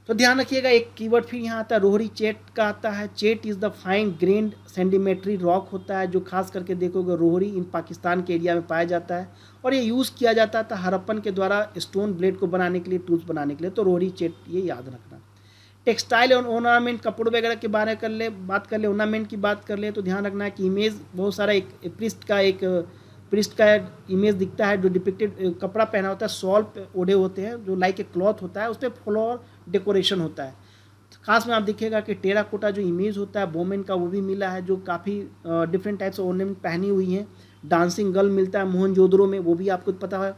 तो ध्यान रखिएगा, एक कीवर्ड फिर यहाँ आता है रोहरी चेट का आता है। Chert is the fine grained sedimentary rock होता है जो खास करके देखोगे रोहरी इन पाकिस्तान के एरिया में पाया जाता है और ये यूज़ किया जाता था हड़प्पन के द्वारा स्टोन ब्लेड को बनाने के लिए, टूल्स बनाने के लिए। तो रोहरी चेट ये याद रखना। टेक्सटाइल और ऑर्नामेंट, कपड़ों वगैरह के बारे में बात कर ले, ऑर्नामेंट की बात कर ले तो ध्यान रखना है कि इमेज बहुत सारा एक प्रिस्ट का इमेज दिखता है जो डिपिक्टेड कपड़ा पहना होता है, सॉल ओढ़े होते हैं जो लाइक ए क्लॉथ होता है, उस पर फ्लावर डेकोरेशन होता है। खास में आप दिखेगा कि टेराकोटा जो इमेज होता है वोमेन का वो भी मिला है जो काफ़ी डिफरेंट टाइप्स ऑफ ऑर्नामेंट पहनी हुई हैं। डांसिंग गर्ल मिलता है मोहनजोदड़ो में, वो भी आपको पता है।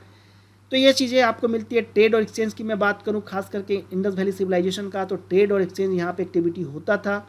तो ये चीज़ें आपको मिलती है। ट्रेड और एक्सचेंज की मैं बात करूँ खास करके इंडस वैली सिविलाइजेशन का, तो ट्रेड और एक्सचेंज यहाँ पे एक्टिविटी होता था।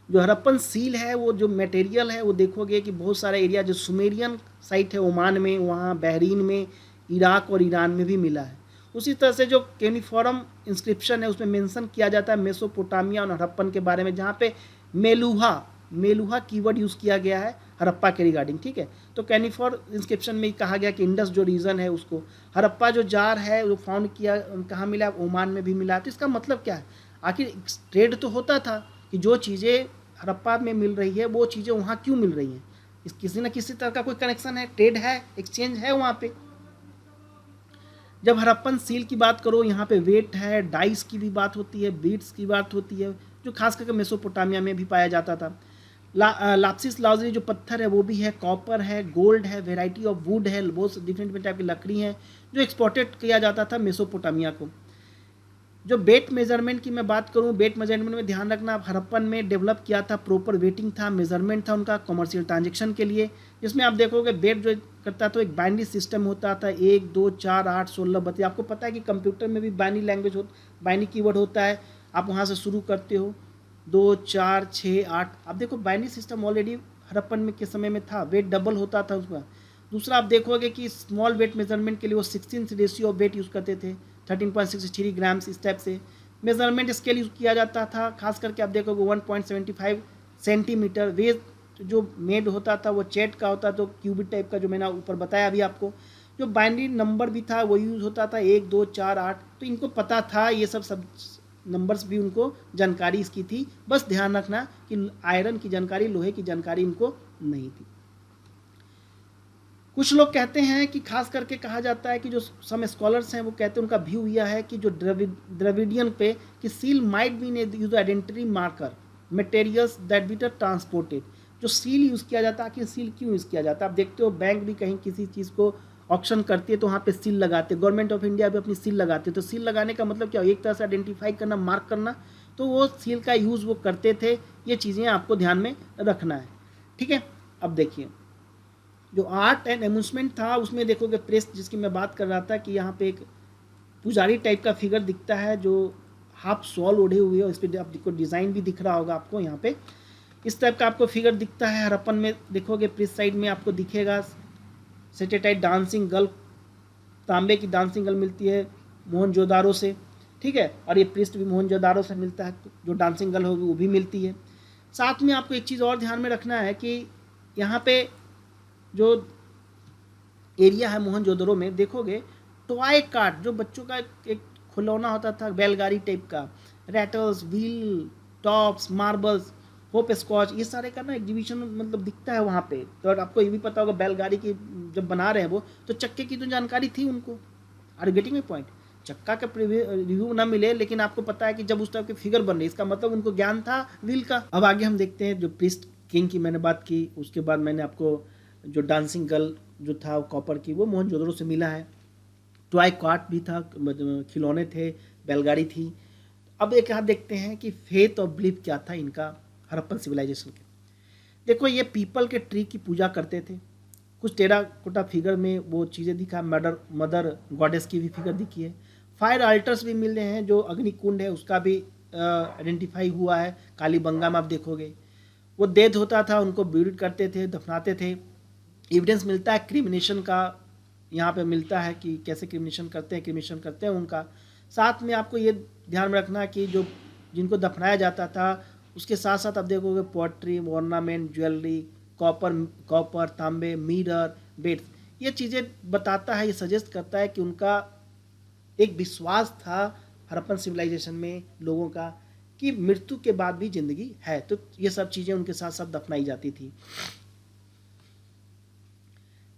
जो हड़प्पन सील है वो जो मटेरियल है वो देखोगे कि बहुत सारा एरिया जो सुमेरियन साइट है ओमान में, वहाँ बहरीन में, इराक और ईरान में भी मिला है। उसी तरह से जो कैनिफॉरम इंस्क्रिप्शन है उसमें मेंशन किया जाता है मेसोपोटामिया और हड़प्पन के बारे में, जहाँ पे मेलुहा कीवर्ड यूज़ किया गया है हड़प्पा के रिगार्डिंग, ठीक है। तो कैनिफॉर इंस्क्रिप्शन में कहा गया कि इंडस जो रीजन है उसको, हड़प्पा जो जार है वो फाउंड किया कहाँ मिला, ओमान में भी मिला। तो इसका मतलब क्या है, आखिर ट्रेड तो होता था कि जो चीज़ें हड़प्पा में मिल रही है वो चीज़ें वहाँ क्यों मिल रही हैं, इस किसी न किसी तरह का कोई कनेक्शन है, ट्रेड है, एक्सचेंज है वहाँ पे। जब हड़प्पन सील की बात करो यहाँ पे वेट है, डाइस की भी बात होती है, बीड्स की बात होती है जो खास करके मेसोपोटामिया में भी पाया जाता था। लाप्सिस लाजुली जो पत्थर है वो भी है, कॉपर है, गोल्ड है, वेराइटी ऑफ वुड है, बहुत डिफरेंट टाइप की लकड़ी हैं जो एक्सपोर्टेड किया जाता था मेसोपोटामिया को। जो वेट मेजरमेंट की मैं बात करूं, वेट मेजरमेंट में ध्यान रखना हड़प्पन में डेवलप किया था, प्रॉपर वेटिंग था, मेजरमेंट था उनका कमर्शियल ट्रांजेक्शन के लिए, जिसमें आप देखोगे वेट जो करता तो एक बाइनरी सिस्टम होता था 1 2 4 8 16 32। आपको पता है कि कंप्यूटर में भी बाइनरी लैंग्वेज बाइनरी कीवर्ड होता है, आप वहाँ से शुरू करते हो 2 4 6 8। आप देखो बाइनरी सिस्टम ऑलरेडी हड़प्पन में के समय में था, वेट डबल होता था उसका। दूसरा आप देखोगे कि स्मॉल वेट मेजरमेंट के लिए वो 16 रेशियो ऑफ वेट यूज़ करते थे, 13.63 ग्राम्स, इस टाइप से मेजरमेंट स्केल यूज़ किया जाता था। खास करके आप देखोगे 1.75 सेंटीमीटर। वेट जो मेड होता था वो चेट का होता, तो क्यूबिट टाइप का जो मैंने ऊपर बताया अभी आपको। जो बाइनरी नंबर भी था वो यूज़ होता था 1 2 4 8। तो इनको पता था, ये सब नंबर्स भी उनको जानकारी इसकी थी। बस ध्यान रखना कि आयरन की जानकारी, लोहे की जानकारी इनको नहीं थी। कुछ लोग कहते हैं कि खास करके कहा जाता है कि जो सम स्कॉलर्स हैं वो कहते हैं, उनका व्यू यह है कि जो द्रविडियन पे कि seal might be use identity marker materials that be transported. जो सील यूज़ किया जाता है, आखिर सील क्यों यूज़ किया जाता है? आप देखते हो बैंक भी कहीं किसी चीज़ को ऑक्शन करती है तो वहाँ पे सील लगाते, गवर्नमेंट ऑफ इंडिया भी अपनी सील लगाते। तो सील लगाने का मतलब क्या, एक तरह से आइडेंटिफाई करना, मार्क करना। तो वो सील का यूज़ वो करते थे। ये चीज़ें आपको ध्यान में रखना है, ठीक है। अब देखिए जो आर्ट एंड एम्यूजमेंट था उसमें देखोगे प्रेस, जिसकी मैं बात कर रहा था कि यहाँ पे एक पुजारी टाइप का फिगर दिखता है जो हाफ शॉल ओढ़े हुए है, इस पर आपको डिज़ाइन भी दिख रहा होगा आपको। यहाँ पे इस टाइप का आपको फिगर दिखता है। हड़प्पन में देखोगे प्रेस साइड में आपको दिखेगा सेटेटाइट डांसिंग गर्ल, तांबे की डांसिंग गर्ल मिलती है मोहनजोदारो से, ठीक है। और ये प्रिस्ट भी मोहनजोदारो से मिलता है, जो डांसिंग गर्ल होगी वो भी मिलती है। साथ में आपको एक चीज़ और ध्यान में रखना है कि यहाँ पे जो एरिया है मोहनजोदड़ो में देखोगे टॉय कार्ट, जो बच्चों का एक खिलौना होता था बैलगाड़ी टाइप का, rattles, wheel tops, marbles, hopscotch, ये सारे का ना एग्जीबिशन मतलब दिखता है वहाँ पे। तो और आपको ये भी पता होगा बैलगाड़ी की जब बना रहे हैं वो, तो चक्के की तो जानकारी थी उनको। Are getting my point? चक्का का रिव्यू ना मिले, लेकिन आपको पता है कि जब उस टाइप की फिगर बन रही, इसका मतलब उनको ज्ञान था व्हील का। अब आगे हम देखते हैं, जो प्रीस्ट किंग की मैंने बात की, उसके बाद मैंने आपको जो डांसिंग गर्ल जो था कॉपर की, वो मोहनजोदड़ो से मिला है। टॉय कार्ट भी था, खिलौने थे, बैलगाड़ी थी। अब एक यहाँ देखते हैं कि फेथ और बिलीफ क्या था इनका हड़प्पन सिविलाइजेशन के। देखो, ये पीपल के ट्री की पूजा करते थे। कुछ टेराकोटा फिगर में वो चीज़ें दिखा, मदर गॉडेस की भी फिगर दिखी है। फायर अल्टर्स भी मिल रहे हैं, जो अग्निकुंड है उसका भी आइडेंटिफाई हुआ है। कालीबंगा में आप देखोगे वो डेथ होता था, उनको ब्यूरिड करते थे, दफनाते थे। एविडेंस मिलता है क्रिमिनेशन का, यहाँ पे मिलता है कि कैसे क्रिमिनेशन करते हैं उनका। साथ में आपको ये ध्यान में रखना कि जो जिनको दफनाया जाता था उसके साथ साथ आप देखोगे पोट्री, ऑर्नामेंट, ज्वेलरी, कॉपर तांबे, मिरर, बेड्स, ये चीज़ें बताता है, ये सजेस्ट करता है कि उनका एक विश्वास था हड़प्पन सिविलाइजेशन में लोगों का कि मृत्यु के बाद भी जिंदगी है। तो ये सब चीज़ें उनके साथ साथ दफनाई जाती थी।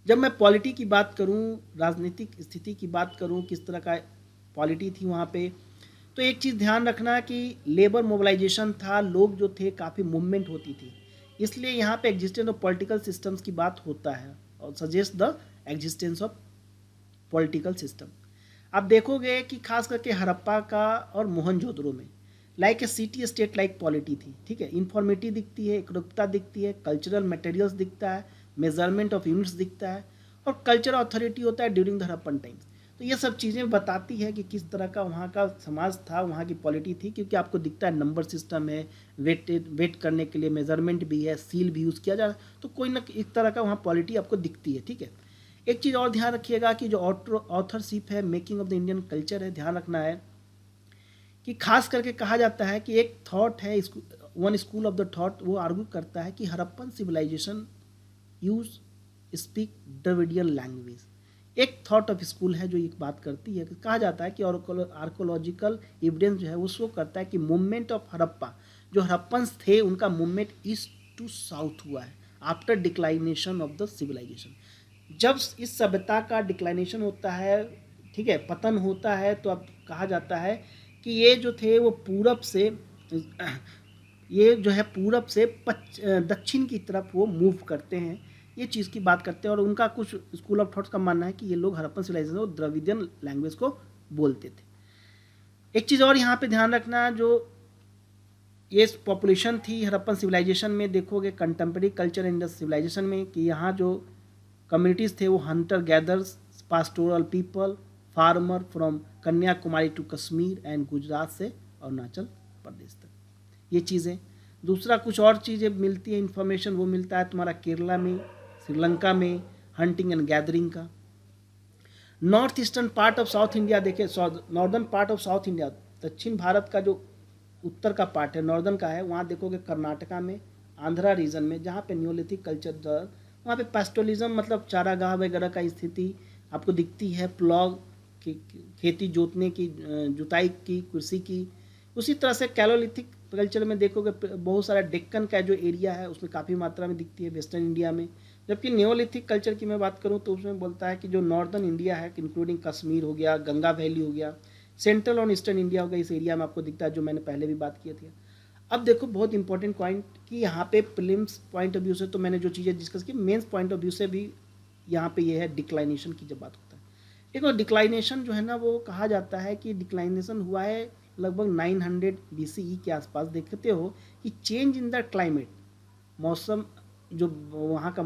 जब मैं पॉलिटी की बात करूं, राजनीतिक स्थिति की बात करूं, किस तरह का पॉलिटी थी वहाँ पे, तो एक चीज़ ध्यान रखना कि लेबर मोबिलाइजेशन था, लोग जो थे काफ़ी मूवमेंट होती थी, इसलिए यहाँ पे एग्जिस्टेंस ऑफ पॉलिटिकल सिस्टम्स की बात होता है और suggest the existence of political system. आप देखोगे कि खास करके हड़प्पा का और मोहनजोदड़ो में like a city state like polity थी। ठीक है, इन्फॉर्मेटिव दिखती है, एकरूपता दिखती है, कल्चरल मटेरियल्स दिखता है, मेजरमेंट ऑफ यूनिट्स दिखता है, और कल्चर अथॉरिटी होता है ड्यूरिंग द हड़प्पन टाइम्स। तो ये सब चीज़ें बताती है कि किस तरह का वहाँ का समाज था, वहाँ की पॉलिटी थी, क्योंकि आपको दिखता है नंबर सिस्टम है, वेट करने के लिए मेजरमेंट भी है, सील भी यूज़ किया जा रहा है, तो कोई ना इस तरह का वहाँ पॉलिटी आपको दिखती है। ठीक है, एक चीज़ और ध्यान रखिएगा कि जो ऑथरशिप है, making of the Indian culture है, ध्यान रखना है कि खास करके कहा जाता है कि एक थॉट है, one school of the thought, वो आर्ग्यू करता है कि Harappan civilisation use speak Dravidian language. एक थॉट ऑफ स्कूल है जो एक बात करती है कि कहा जाता है कि आर्कोलॉजिकल एविडेंस जो है वो शो करता है कि मूवमेंट ऑफ हड़प्पा, जो हड़प्पन्स थे उनका मूवमेंट ईस्ट टू साउथ हुआ है after declination of the civilisation. जब इस सभ्यता का डिक्लाइनेशन होता है, ठीक है, पतन होता है, तो अब कहा जाता है कि ये जो थे वो पूरब से, ये जो है पूरब से दक्षिण की तरफ वो मूव करते हैं, ये चीज़ की बात करते हैं। और उनका कुछ स्कूल ऑफ थॉट्स का मानना है कि ये लोग हड़प्पन सिविलाइजेशन और द्रविडियन लैंग्वेज को बोलते थे। एक चीज़ और यहाँ पे ध्यान रखना, जो ये पॉपुलेशन थी हड़प्पन सिविलाइजेशन में, देखोगे contemporary culture in the civilisation में कि यहाँ जो कम्युनिटीज़ थे वो hunter gathers, pastoral people, farmer from Kanyakumari to Kashmir and Gujarat से अरुणाचल प्रदेश तक, ये चीज़ें। दूसरा कुछ और चीज़ें मिलती है इन्फॉर्मेशन, वो मिलता है तुम्हारा केरला में, श्रीलंका में हंटिंग एंड गैदरिंग का। North eastern part of south India देखे, northern part of south India, दक्षिण भारत का जो उत्तर का पार्ट है, नॉर्दर्न का है, वहाँ देखोगे कर्नाटका में, आंध्रा रीजन में, जहाँ पे न्योलिथिक कल्चर, वहाँ पे पेस्टोलिज्म मतलब चारागाह वगैरह का स्थिति आपको दिखती है, प्लॉग की खेती जोतने की, जुताई की, कृषि की। उसी तरह से कैलोलिथिक कल्चर में देखोगे बहुत सारा डेक्कन का जो एरिया है उसमें काफ़ी मात्रा में दिखती है वेस्टर्न इंडिया में। जबकि नियोलिथिक कल्चर की मैं बात करूँ तो उसमें बोलता है कि जो नॉर्दर्न इंडिया है, इंक्लूडिंग कश्मीर हो गया, गंगा वैली हो गया, सेंट्रल और ईस्टर्न इंडिया हो गया, इस एरिया में आपको दिखता है, जो मैंने पहले भी बात की थी। अब देखो बहुत इंपॉर्टेंट पॉइंट कि यहाँ पे प्रीलिम्स पॉइंट ऑफ व्यू से तो मैंने जो चीज़ें डिस्कस की, मेंस पॉइंट ऑफ व्यू से भी यहाँ पे ये है डिक्लाइनेशन की जब बात होता है। देखो डिक्लाइनेशन जो है ना, वो कहा जाता है कि डिक्लाइनेशन हुआ है लगभग 900 BCE के आसपास। देखते हो कि चेंज इन द क्लाइमेट, मौसम जो वहाँ का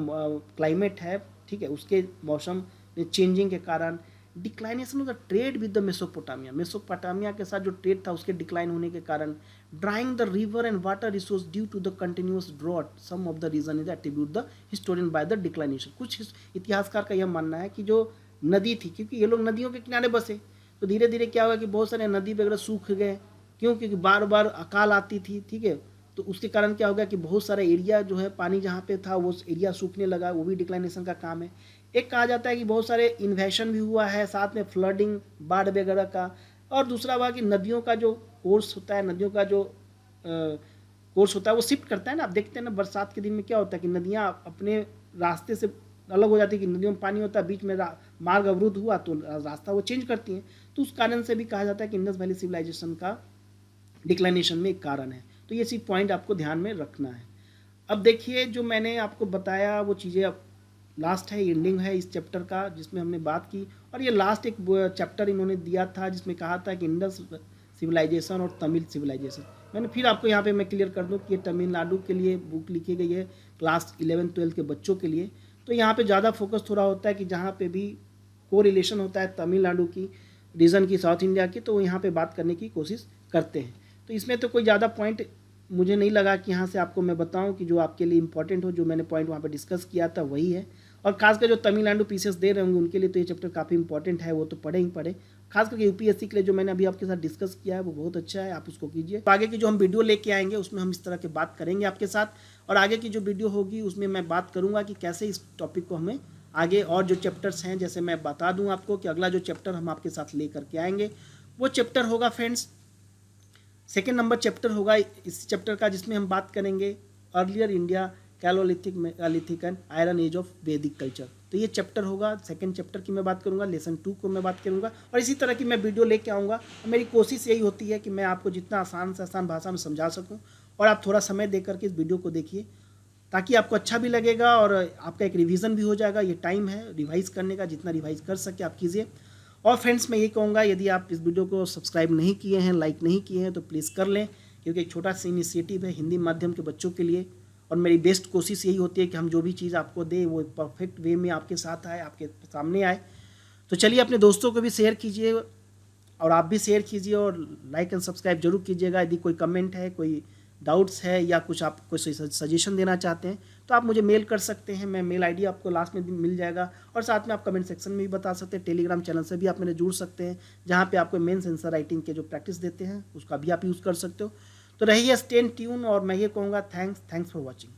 क्लाइमेट है, ठीक है, उसके मौसम में चेंजिंग के कारण declination of the trade with the Mesopotamia के साथ जो ट्रेड था उसके डिक्लाइन होने के कारण, drying the river and water resource due to the continuous drought, some of the region is attribute the historian by the declination. कुछ इतिहासकार का यह मानना है कि जो नदी थी, क्योंकि ये लोग नदियों के किनारे बसे, तो धीरे धीरे क्या हुआ कि बहुत सारे नदी वगैरह सूख गए, क्यों, क्योंकि बार बार अकाल आती थी, ठीक है, तो उसके कारण क्या होगा कि बहुत सारा एरिया जो है पानी जहाँ पे था वो एरिया सूखने लगा, वो भी डिक्लाइनेशन का काम है। एक कहा जाता है कि बहुत सारे इन्वेशन भी हुआ है, साथ में फ्लडिंग, बाढ़ वगैरह का, और दूसरा हुआ कि नदियों का जो कोर्स होता है, नदियों का जो कोर्स होता है वो शिफ्ट करता है ना। आप देखते हैं ना बरसात के दिन में क्या होता है कि नदियाँ अपने रास्ते से अलग हो जाती है, कि नदियों में पानी होता है, बीच में मार्ग अवरुद्ध हुआ तो रास्ता वो चेंज करती हैं। तो उस कारण से भी कहा जाता है कि इंडस वैली सिविलाइजेशन का डिक्लाइनेशन में एक कारण है। तो ये सिर्फ पॉइंट आपको ध्यान में रखना है। अब देखिए जो मैंने आपको बताया वो चीज़ें अब लास्ट है, एंडिंग है इस चैप्टर का जिसमें हमने बात की। और ये लास्ट एक चैप्टर इन्होंने दिया था जिसमें कहा था कि इंडस सिविलाइजेशन और तमिल सिविलाइजेशन। मैंने फिर आपको यहाँ पे मैं क्लियर कर दूँ कि ये तमिलनाडु के लिए बुक लिखी गई है क्लास 11-12 के बच्चों के लिए। तो यहाँ पे ज़्यादा फोकस थोड़ा होता है कि जहाँ पे भी को रिलेशन होता है तमिलनाडु की रीजन की, साउथ इंडिया की, तो वो यहाँ पे बात करने की कोशिश करते हैं। तो इसमें तो कोई ज़्यादा पॉइंट मुझे नहीं लगा कि यहाँ से आपको मैं बताऊँ कि जो आपके लिए इंपॉर्टेंट हो, जो मैंने पॉइंट वहाँ पे डिस्कस किया था वही है। और खासकर जो तमिलनाडु पीसेस दे रहे होंगे उनके लिए तो ये चैप्टर काफ़ी इंपॉर्टेंट है, वो तो पढ़े ही पढ़े। खास करके यूपीएससी के लिए जो मैंने अभी आपके साथ डिस्कस किया है वो बहुत अच्छा है, आप उसको कीजिए। तो आगे की जो हम वीडियो लेके आएंगे उसमें हम इस तरह की बात करेंगे आपके साथ, और आगे की जो वीडियो होगी उसमें मैं बात करूँगा कि कैसे इस टॉपिक को हमें आगे और जो चैप्टर्स हैं, जैसे मैं बता दूँ आपको कि अगला जो चैप्टर हम आपके साथ ले करके आएंगे वो चैप्टर होगा फ्रेंड्स, 2 नंबर चैप्टर होगा इस चैप्टर का, जिसमें हम बात करेंगे earlier India, chalcolithic, megalithic and iron age of Vedic culture. तो ये चैप्टर होगा, 2 चैप्टर की मैं बात करूंगा, लेसन 2 को मैं बात करूंगा, और इसी तरह की मैं वीडियो लेके आऊँगा। और मेरी कोशिश यही होती है कि मैं आपको जितना आसान से आसान भाषा में समझा सकूँ, और आप थोड़ा समय दे करके इस वीडियो को देखिए ताकि आपको अच्छा भी लगेगा और आपका एक रिवीजन भी हो जाएगा। ये टाइम है रिवाइज करने का, जितना रिवाइज कर सके आप कीजिए। और फ्रेंड्स मैं ये कहूँगा, यदि आप इस वीडियो को सब्सक्राइब नहीं किए हैं, लाइक नहीं किए हैं, तो प्लीज़ कर लें, क्योंकि एक छोटा सा इनिशिएटिव है हिंदी माध्यम के बच्चों के लिए। और मेरी बेस्ट कोशिश यही होती है कि हम जो भी चीज़ आपको दें वो परफेक्ट वे में आपके साथ आए, आपके सामने आए। तो चलिए अपने दोस्तों को भी शेयर कीजिए और आप भी शेयर कीजिए और लाइक एंड सब्सक्राइब जरूर कीजिएगा। यदि कोई कमेंट है, कोई डाउट्स है या कुछ आप कोई सजेशन देना चाहते हैं तो आप मुझे मेल कर सकते हैं। मैं मेल आईडी आपको लास्ट में मिल जाएगा, और साथ में आप कमेंट सेक्शन में भी बता सकते हैं। टेलीग्राम चैनल से भी आप मेरे जुड़ सकते हैं, जहाँ पे आपको मेंस आंसर राइटिंग के जो प्रैक्टिस देते हैं उसका भी आप यूज़ कर सकते हो। तो रहिए स्टे ट्यून, और मैं ये कहूँगा थैंक्स फॉर वॉचिंग।